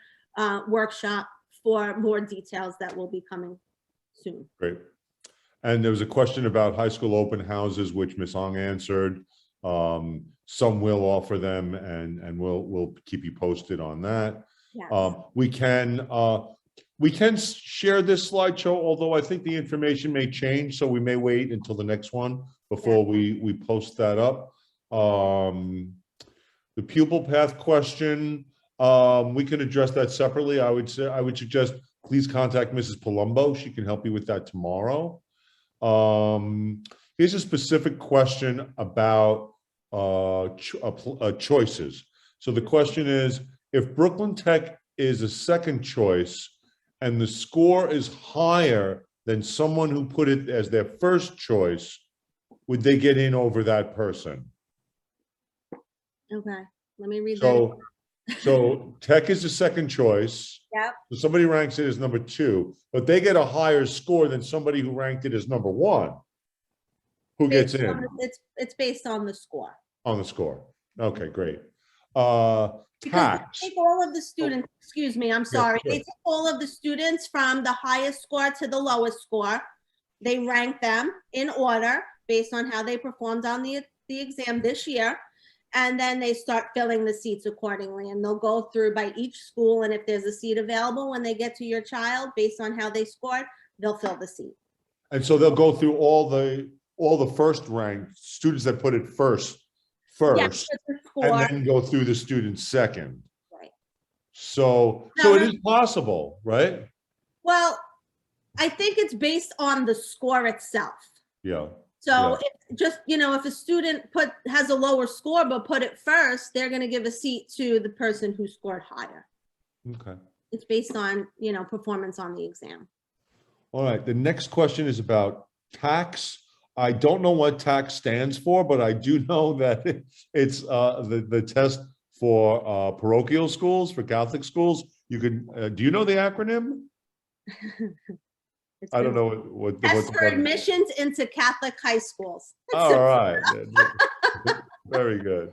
workshop for more details that will be coming soon. Great. And there was a question about high school open houses, which Ms. Ong answered. Some will offer them and we'll keep you posted on that. Yes. We can share this slideshow, although I think the information may change, so we may wait until the next one before we post that up. The pupil path question, we can address that separately. I would suggest, please contact Mrs. Palumbo. She can help you with that tomorrow. Here's a specific question about choices. So the question is, if Brooklyn Tech is a second choice and the score is higher than someone who put it as their first choice, would they get in over that person? Okay, let me read that. So Tech is the second choice. Yep. So somebody ranks it as number 2, but they get a higher score than somebody who ranked it as number 1. Who gets Based in on- It's based on the score. on the score? Okay, great. Because they Tax. take all of the students, excuse me, I'm sorry. sure. They take all of the students from the highest score to the lowest score. They rank them in order based on how they performed on the exam this year. And then they start filling the seats accordingly, and they'll go through by each school. And if there's a seat available when they get to your child, based on how they scored, they'll fill the seat. And so they'll go through all the first ranked students that put it first, Yes, with the and score, then go through the students second. right. So No, it is possible, right? Well, I think it's based on the score itself. Yeah. So if just, if a student has a lower score but put it first, they're going to give a seat to the person who scored higher. Okay. It's based on, performance on the exam. All right. The next question is about tax. I don't know what tax stands for, but I do know that it's the test for parochial schools, for Catholic schools. You can, do you know the acronym? I don't know what Test for admissions into Catholic high schools. All right. Very good.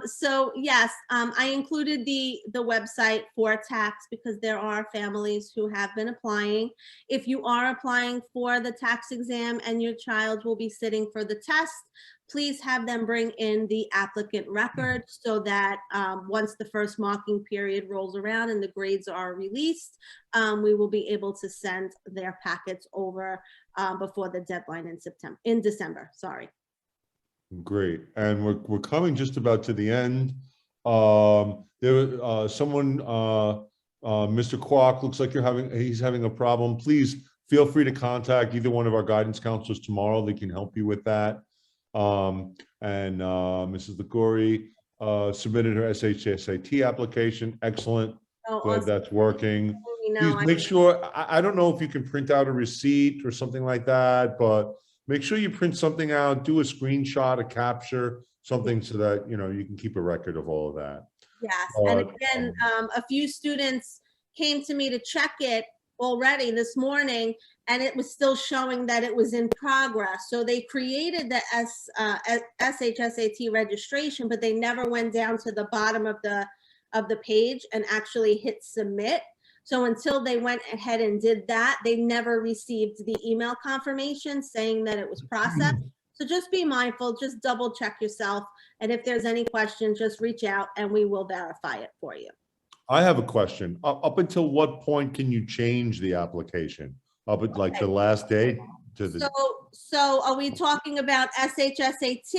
So yes, I included the website for tax because there are families who have been applying. If you are applying for the tax exam and your child will be sitting for the test, please have them bring in the applicant record so that once the first mocking period rolls around and the grades are released, we will be able to send their packets over before the deadline in December, sorry. Great. And we're coming just about to the end. Someone, Mr. Kwok, looks like he's having a problem. Please feel free to contact either one of our guidance counselors tomorrow. They can help you with that. And Mrs. Liguri submitted her SHSAT application. Excellent. Oh, Glad awesome. that's working. You know, Please make sure, I don't know if you can print out a receipt or something like that, but make sure you print something out, do a screenshot, a capture, something so that, you can keep a record of all of that. Yes, and again, a few students came to me to check it already this morning, and it was still showing that it was in progress. So they created the SHSAT registration, but they never went down to the bottom of the page and actually hit submit. So until they went ahead and did that, they never received the email confirmation saying that it was processed. So just be mindful, just double check yourself. And if there's any questions, just reach out and we will verify it for you. I have a question. Up until what point can you change the application? Up at like the last day to the? So are we talking about SHSAT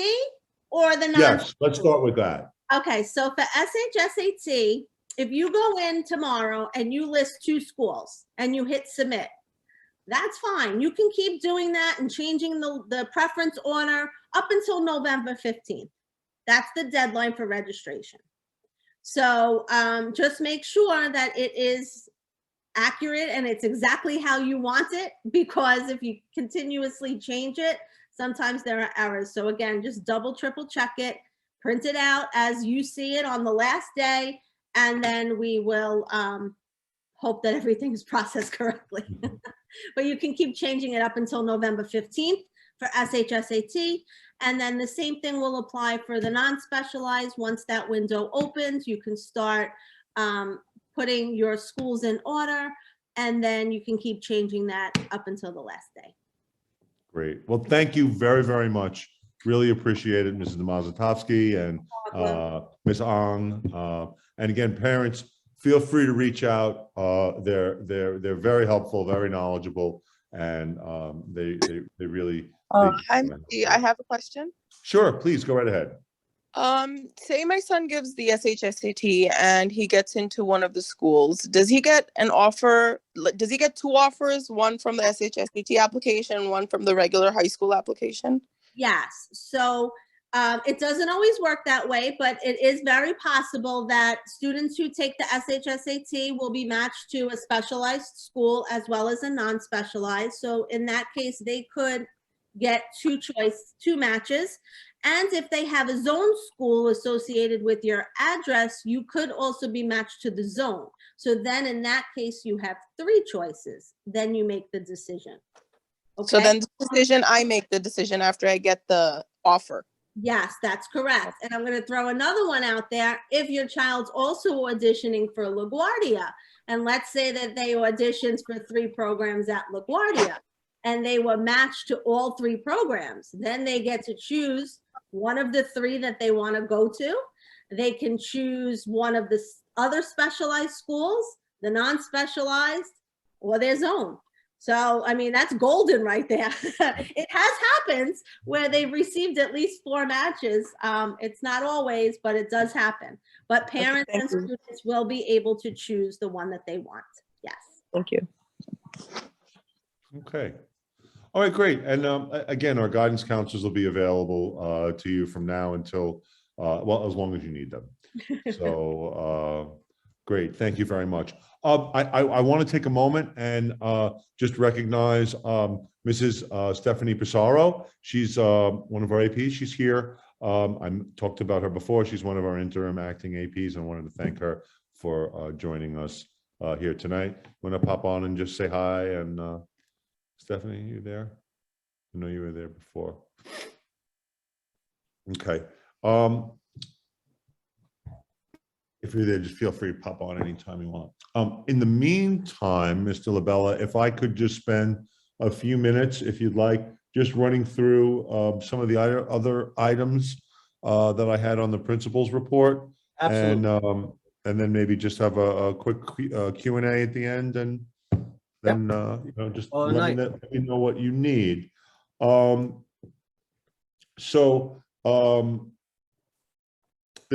or the non? Yes, let's start with that. Okay, so for SHSAT, if you go in tomorrow and you list 2 schools and you hit submit, that's fine. You can keep doing that and changing the preference order up until November 15th. That's the deadline for registration. So just make sure that it is accurate and it's exactly how you want it, because if you continuously change it, sometimes there are errors. So again, just double, triple check it, print it out as you see it on the last day, and then we will hope that everything is processed correctly. But you can keep changing it up until November 15th for SHSAT. And then the same thing will apply for the non-specialized. Once that window opens, you can start putting your schools in order, and then you can keep changing that up until the last day. Great. Well, thank you very, very much. Really appreciate it, Mrs. Mazatowski and Ms. Ong. And again, parents, feel free to reach out. They're very helpful, very knowledgeable, and they really. Hi, Mandy, I have a question. Sure, please go right ahead. Say my son gives the SHSAT and he gets into one of the schools. Does he get an offer? Does he get two offers? One from the SHSAT application, one from the regular high school application? Yes, so it doesn't always work that way, but it is very possible that students who take the SHSAT will be matched to a specialized school as well as a non-specialized. So in that case, they could get two matches. And if they have a zone school associated with your address, you could also be matched to the zone. So then in that case, you have three choices. Then you make the decision. Okay? So then I make the decision after I get the offer. Yes, that's correct. And I'm going to throw another one out there. If your child's also auditioning for LaGuardia, and let's say that they auditioned for 3 programs at LaGuardia, and they were matched to all 3 programs, then they get to choose one of the 3 that they want to go to. They can choose one of the other specialized schools, the non-specialized, or their zone. So, I mean, that's golden right there. It has happened where they've received at least 4 matches. It's not always, but it does happen. But parents and students will be able to choose the one that they want. Yes. Thank you. Okay. All right, great. And again, our guidance counselors will be available to you from now until, well, as long as you need them. So great. Thank you very much. I want to take a moment and just recognize Mrs. Stephanie Pissarro. She's one of our APs. She's here. I talked about her before. She's one of our interim acting APs. I wanted to thank her for joining us here tonight. I'm going to pop on and just say hi. And Stephanie, you there? I know you were there before. Okay. If you're there, just feel free to pop on anytime you want. In the meantime, Mr. Labella, if I could just spend a few minutes, if you'd like, just running through some of the other items that I had on the principal's report. Absolutely. And then maybe just have a quick Q&A at the end, and then you know, just let me know what you need. There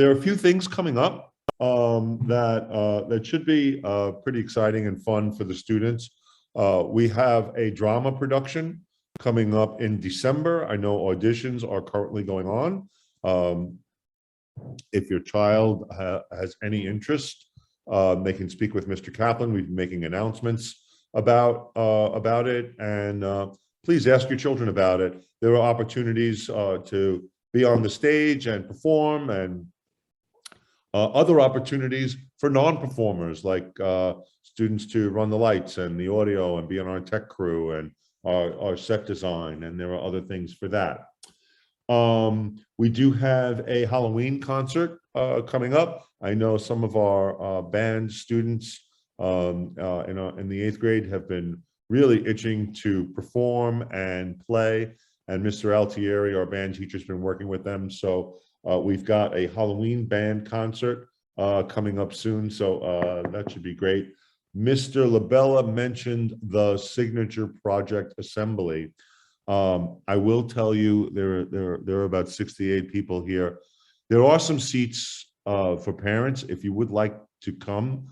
are a few things coming up that should be pretty exciting and fun for the students. We have a drama production coming up in December. I know auditions are currently going on. If your child has any interest, they can speak with Mr. Kaplan. We've been making announcements about it, and please ask your children about it. There are opportunities to be on the stage and perform, and other opportunities for non-performers, like students to run the lights and the audio and be on our tech crew and our set design, and there are other things for that. We do have a Halloween concert coming up. I know some of our band students in the 8th grade have been really itching to perform and play, and Mr. Altieri, our band teacher, has been working with them. So we've got a Halloween band concert coming up soon, so that should be great. Mr. Labella mentioned the signature project assembly. I will tell you, there are about 68 people here. There are some seats for parents. If you would like to come,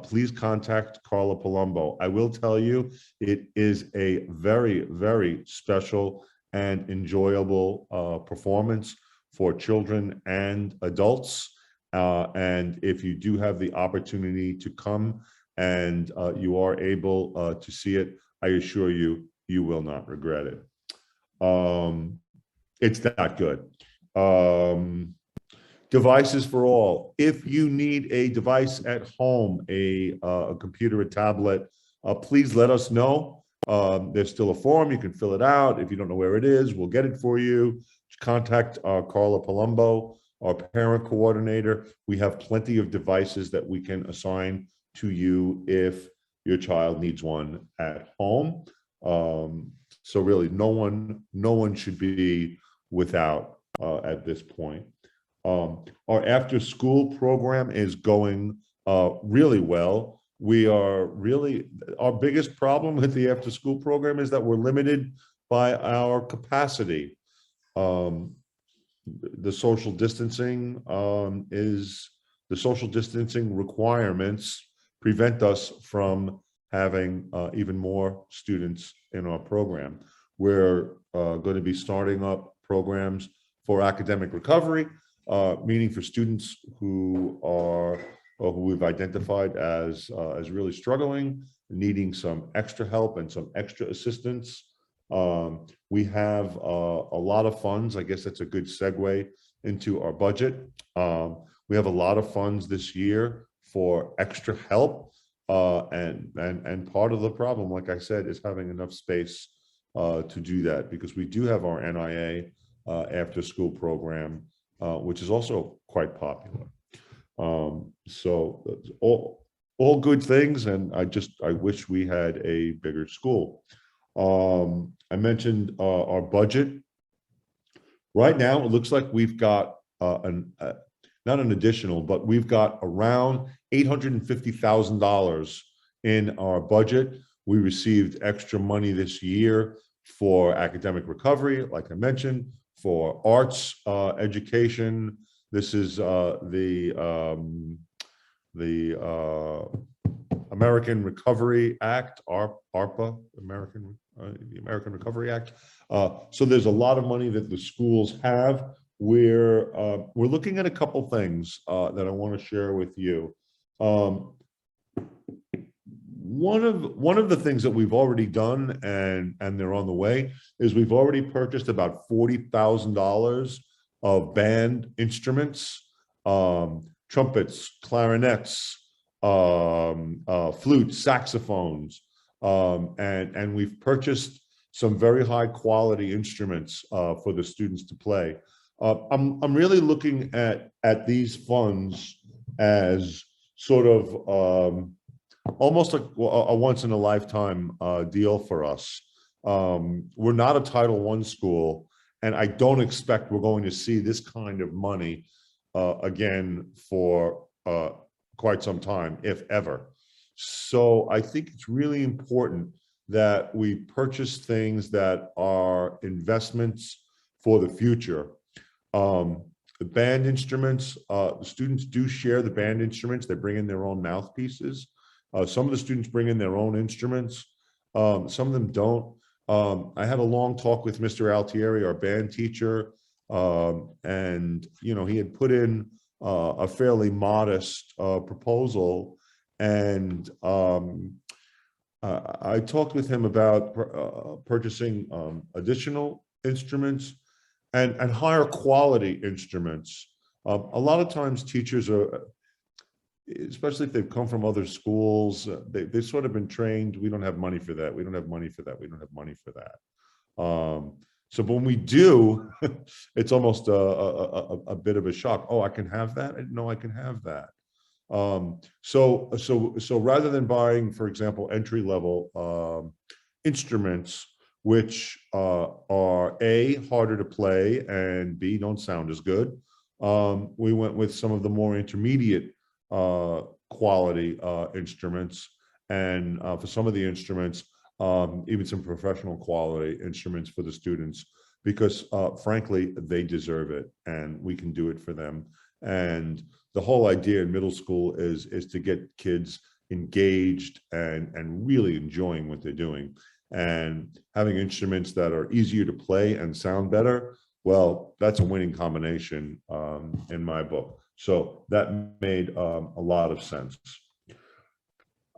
please contact Carla Palumbo. I will tell you, it is a very, very special and enjoyable performance for children and adults. And if you do have the opportunity to come and you are able to see it, I assure you, you will not regret it. It's that good. Devices for all. If you need a device at home, a computer, a tablet, please let us know. There's still a form. You can fill it out. If you don't know where it is, we'll get it for you. Contact Carla Palumbo, our parent coordinator. We have plenty of devices that we can assign to you if your child needs one at home. So really, no one should be without at this point. Our after-school program is going really well. Our biggest problem with the after-school program is that we're limited by our capacity. the social distancing the social distancing requirements prevent us from having even more students in our program. We're going to be starting up programs for academic recovery, meaning for students who we've identified as really struggling, needing some extra help and some extra assistance. We have a lot of funds. I guess that's a good segue into our budget. We have a lot of funds this year for extra help. And part of the problem, like I said, is having enough space to do that, because we do have our NIA after school program, which is also quite popular. So all good things, and I wish we had a bigger school. I mentioned our budget. Right now, it looks like we've got not an additional, but we've got around $850,000 in our budget. We received extra money this year for academic recovery, like I mentioned, for arts education. This is the American Recovery Act, ARPA, the American Recovery Act. So there's a lot of money that the schools have. We're looking at a couple things that I want to share with you. One of the things that we've already done, and they're on the way, is we've already purchased about $40,000 of band instruments, trumpets, clarinets, flutes, saxophones, and we've purchased some very high quality instruments for the students to play. I'm really looking at these funds as sort of almost like a once in a lifetime deal for us. We're not a Title I school, and I don't expect we're going to see this kind of money again for quite some time, if ever. So I think it's really important that we purchase things that are investments for the future. The band instruments, the students do share the band instruments. They bring in their own mouthpieces. Some of the students bring in their own instruments. Some of them don't. I had a long talk with Mr. Altieri, our band teacher, and he had put in a fairly modest proposal, and I talked with him about purchasing additional instruments and higher quality instruments. A lot of times teachers are, especially if they've come from other schools, they've sort of been trained, we don't have money for that, we don't have money for that, we don't have money for that. So when we do, it's almost a bit of a shock. Oh, I can have that? I didn't know I can have that. So rather than buying, for example, entry-level instruments, which are A, harder to play, and B, don't sound as good, we went with some of the more intermediate quality instruments, and for some of the instruments, even some professional quality instruments for the students, because frankly, they deserve it, and we can do it for them. And the whole idea in middle school is to get kids engaged and really enjoying what they're doing. And having instruments that are easier to play and sound better, well, that's a winning combination in my book. So that made a lot of sense.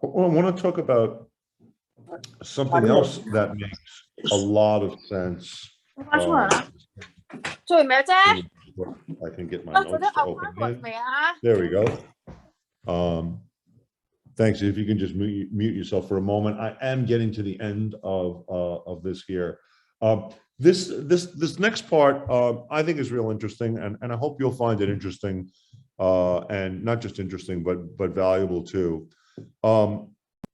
I want to talk about something else that makes a lot of sense. I can get my notes to open here. There we go. Thanks. If you can just mute yourself for a moment. I am getting to the end of this here. This next part I think is real interesting, and I hope you'll find it interesting, and not just interesting, but valuable too.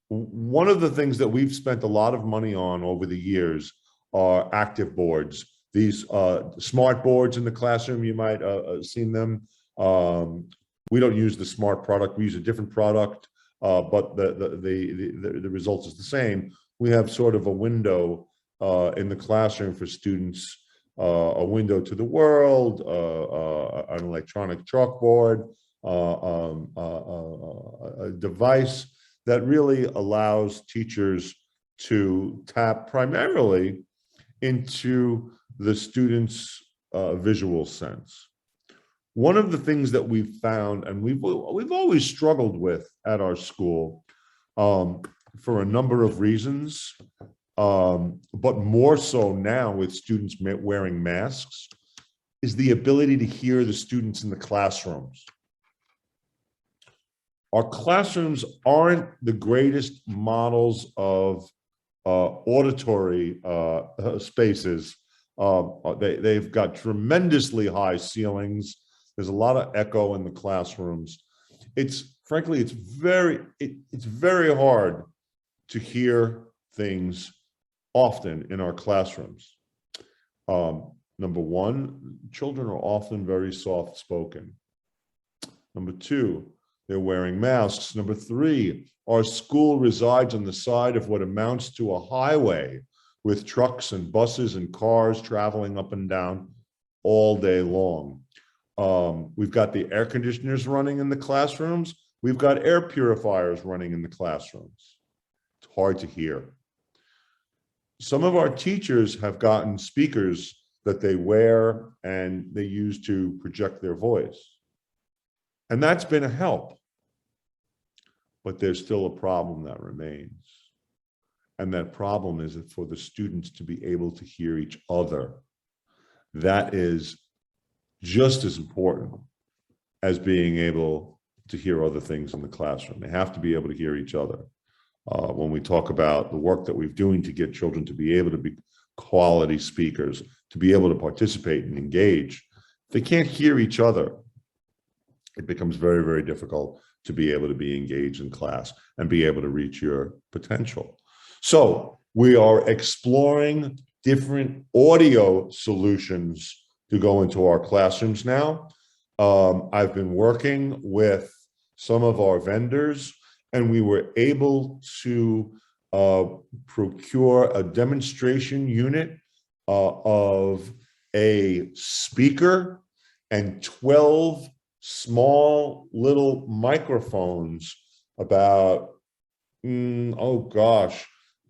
One of the things that we've spent a lot of money on over the years are active boards. These smart boards in the classroom, you might have seen them. We don't use the smart product. We use a different product, but the result is the same. We have sort of a window in the classroom for students a window to the world, an electronic chalkboard, a device that really allows teachers to tap primarily into the students' visual sense. One of the things that we've found, and we've always struggled with at our school, for a number of reasons, but more so now with students wearing masks, is the ability to hear the students in the classrooms. Our classrooms aren't the greatest models of auditory spaces. They've got tremendously high ceilings. There's a lot of echo in the classrooms. Frankly, it's very hard to hear things often in our classrooms. Number one, children are often very soft-spoken. Number two, they're wearing masks. Number three, our school resides on the side of what amounts to a highway with trucks and buses and cars traveling up and down all day long. We've got the air conditioners running in the classrooms. We've got air purifiers running in the classrooms. It's hard to hear. Some of our teachers have gotten speakers that they wear and they use to project their voice. And that's been a help. But there's still a problem that remains. And that problem is for the students to be able to hear each other. That is just as important as being able to hear other things in the classroom. They have to be able to hear each other. When we talk about the work that we're doing to get children to be able to be quality speakers, to be able to participate and engage, if they can't hear each other, it becomes very, very difficult to be able to be engaged in class and be able to reach your potential. So we are exploring different audio solutions to go into our classrooms now. I've been working with some of our vendors, and we were able to procure a demonstration unit of a speaker and 12 small little microphones about,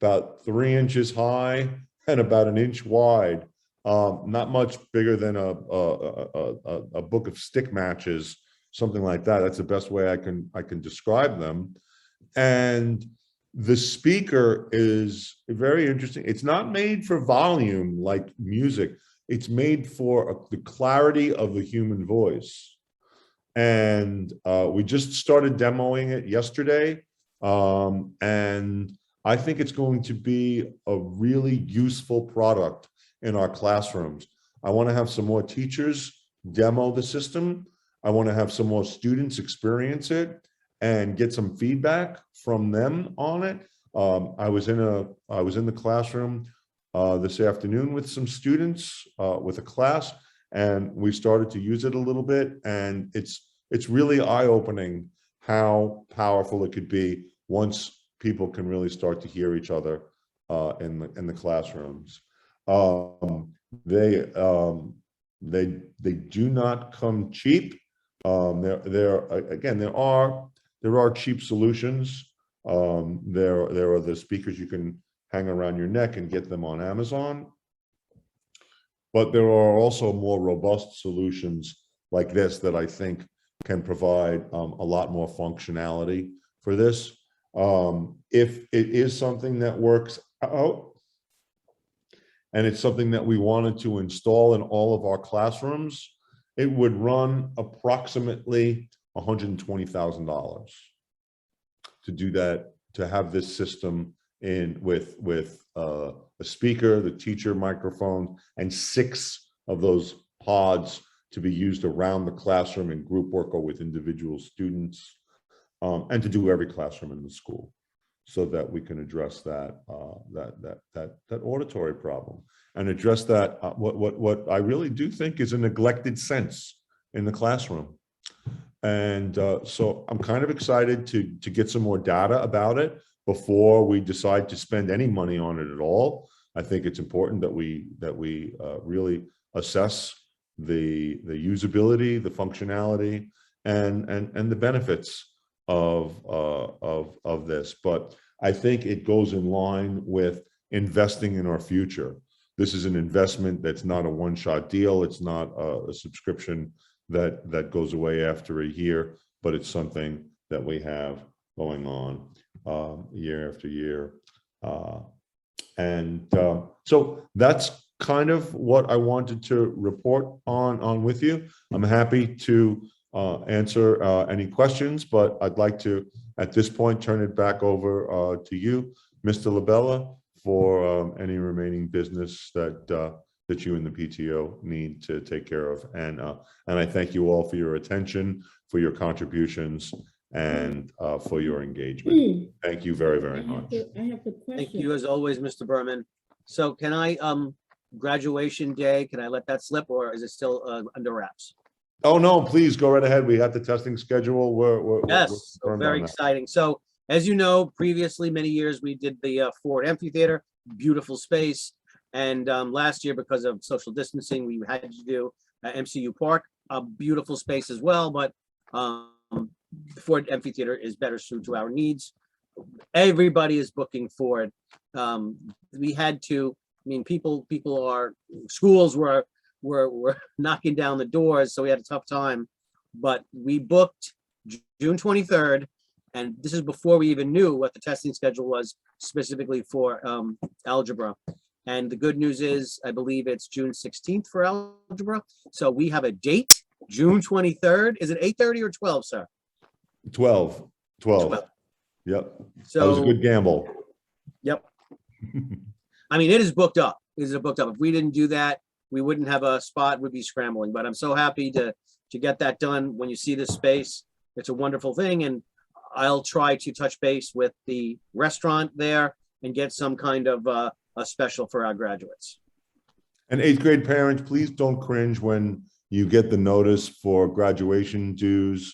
about 3 inches high and about 1 inch wide. Not much bigger than a book of stick matches, something like that. That's the best way I can describe them. And the speaker is very interesting. It's not made for volume like music. It's made for the clarity of the human voice. And we just started demoing it yesterday. And I think it's going to be a really useful product in our classrooms. I want to have some more teachers demo the system. I want to have some more students experience it and get some feedback from them on it. I was in the classroom this afternoon with some students, with a class, and we started to use it a little bit, and it's really eye-opening how powerful it could be once people can really start to hear each other in the classrooms. They do not come cheap. There are cheap solutions. There are the speakers you can hang around your neck and get them on Amazon. But there are also more robust solutions like this that I think can provide a lot more functionality for this. If it is something that works out, and it's something that we wanted to install in all of our classrooms, it would run approximately $120,000 to do that, to have this system in with a speaker, the teacher microphone, and 6 of those pods to be used around the classroom in group work or with individual students, and to do every classroom in the school, so that we can address that auditory problem and address that what I really do think is a neglected sense in the classroom. And so I'm kind of excited to get some more data about it before we decide to spend any money on it at all. I think it's important that we really assess the usability, the functionality, and the benefits of this. But I think it goes in line with investing in our future. This is an investment that's not a one-shot deal. It's not a subscription that goes away after a year, but it's something that we have going on year after year. So that's kind of what I wanted to report on with you. I'm happy to answer any questions, but I'd like to, at this point, turn it back over to you, Mr. Labella, for any remaining business that you and the PTO need to take care of. And I thank you all for your attention, for your contributions, and for your engagement. Thank you very, very much. I have a question. Thank you as always, Mr. Berman. So can I, graduation day, can I let that slip, or is it still under wraps? Oh, no, please go right ahead. We got the testing schedule. Yes, we're very on that. exciting. So as you know, previously, many years, we did the Ford Amphitheater, beautiful space. And last year, because of social distancing, we had to do MCU Park, a beautiful space as well, but Ford Amphitheater is better suited to our needs. Everybody is booking for it. We had to, I mean, schools were knocking down the doors, so we had a tough time. But we booked June 23rd, and this is before we even knew what the testing schedule was specifically for algebra. And the good news is, I believe it's June 16th for algebra. So we have a date, June 23rd. Is it 8:30 or 12, sir? 12. Yep. So That was a good gamble. Yep. I mean, it is booked up. It is booked up. If we didn't do that, we wouldn't have a spot, we'd be scrambling. But I'm so happy to get that done. When you see this space, it's a wonderful thing. And I'll try to touch base with the restaurant there and get some kind of a special for our graduates. And 8th grade parents, please don't cringe when you get the notice for graduation dues.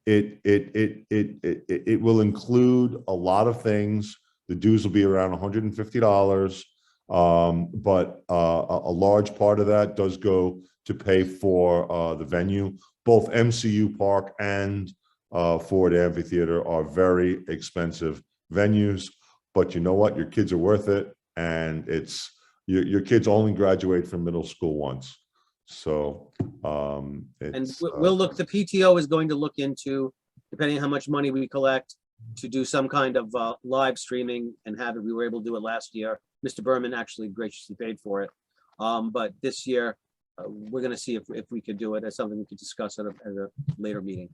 It will include a lot of things. The dues will be around $150, but a large part of that does go to pay for the venue. Both MCU Park and Ford Amphitheater are very expensive venues, but you know what? Your kids are worth it, and it's your kids only graduate from middle school once. So And we'll look, the PTO is going to look into, depending on how much money we collect, to do some kind of live streaming and have it. We were able to do it last year. Mr. Berman actually graciously paid for it. But this year, we're going to see if we could do it as something we could discuss at a later meeting.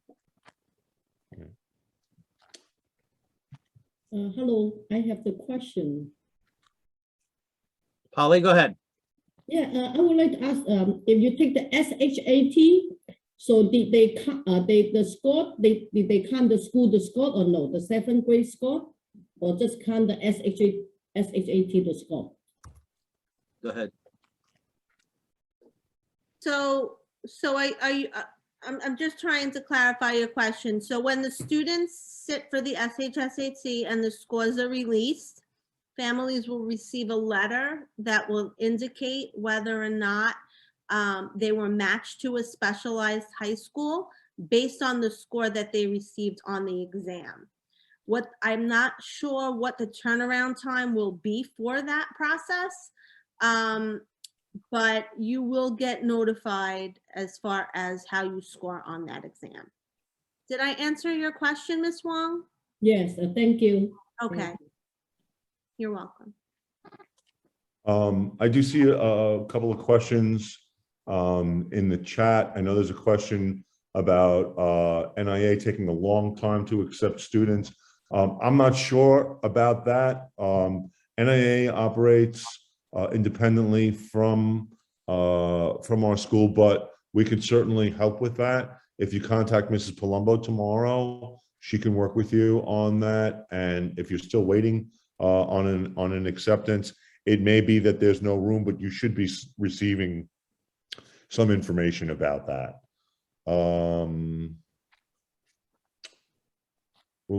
Hello, I have the question. Polly, go ahead. Yeah, I would like to ask, if you take the SHAT, so did they count the score? Did they count the score or no? The 7th grade score, or just count the SHAT the score? Go ahead. So I'm just trying to clarify your question. So when the students sit for the SHSAT and the scores are released, families will receive a letter that will indicate whether or not they were matched to a specialized high school based on the score that they received on the exam. I'm not sure what the turnaround time will be for that process, but you will get notified as far as how you score on that exam. Did I answer your question, Ms. Wong? Yes, thank you. Okay. You're welcome. I do see a couple of questions in the chat. I know there's a question about NIA taking a long time to accept students. I'm not sure about that. NIA operates independently from our school, but we can certainly help with that. If you contact Mrs. Palumbo tomorrow, she can work with you on that. And if you're still waiting on an acceptance, it may be that there's no room, but you should be receiving some information about that.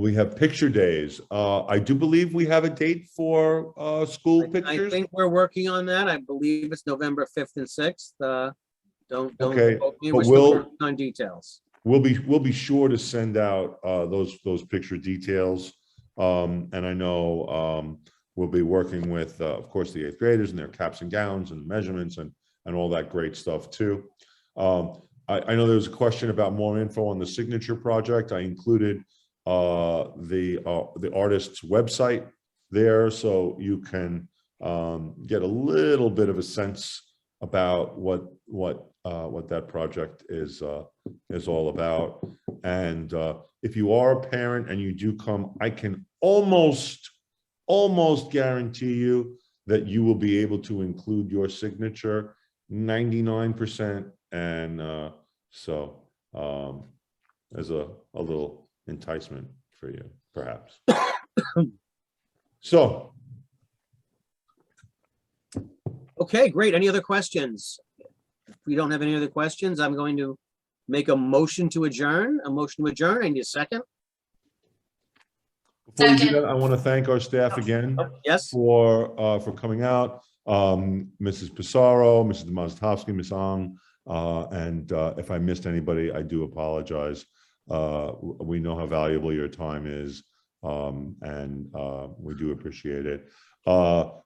We have picture days. I do believe we have a date for school I pictures. think we're working on that. I believe it's November 5th and 6th. Don't Okay, quote me. but We're still we'll- working on details. We'll be sure to send out those picture details. And I know we'll be working with, of course, the 8th graders and their caps and gowns and measurements and all that great stuff too. I know there was a question about more info on the signature project. I included the artist's website there, so you can get a little bit of a sense about what that project is all about. And if you are a parent and you do come, I can almost guarantee you that you will be able to include your signature 99%. And so as a little enticement for you, perhaps. So. Okay, great. Any other questions? If we don't have any other questions, I'm going to make a motion to adjourn. I need a second. Before you do Second. that, I want to thank our staff again Yes, for coming out. Mrs. Pissarro, Mrs. Demaztovsky, Ms. Ang, and if I missed anybody, I do apologize. We know how valuable your time is, and we do appreciate it.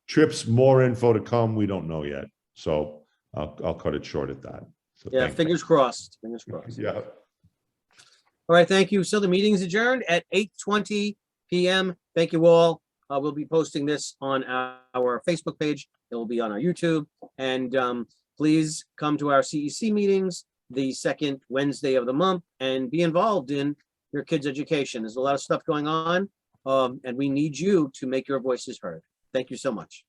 Trips, more info to come. We don't know yet, so I'll cut it short at that. So yeah, thank you. fingers crossed, fingers crossed. Yeah. All right, thank you. So the meeting's adjourned at 8:20 p.m. Thank you all. We'll be posting this on our Facebook page. It will be on our YouTube. And please come to our CEC meetings the second Wednesday of the month and be involved in your kids' education. There's a lot of stuff going on, and we need you to make your voices heard. Thank you so much.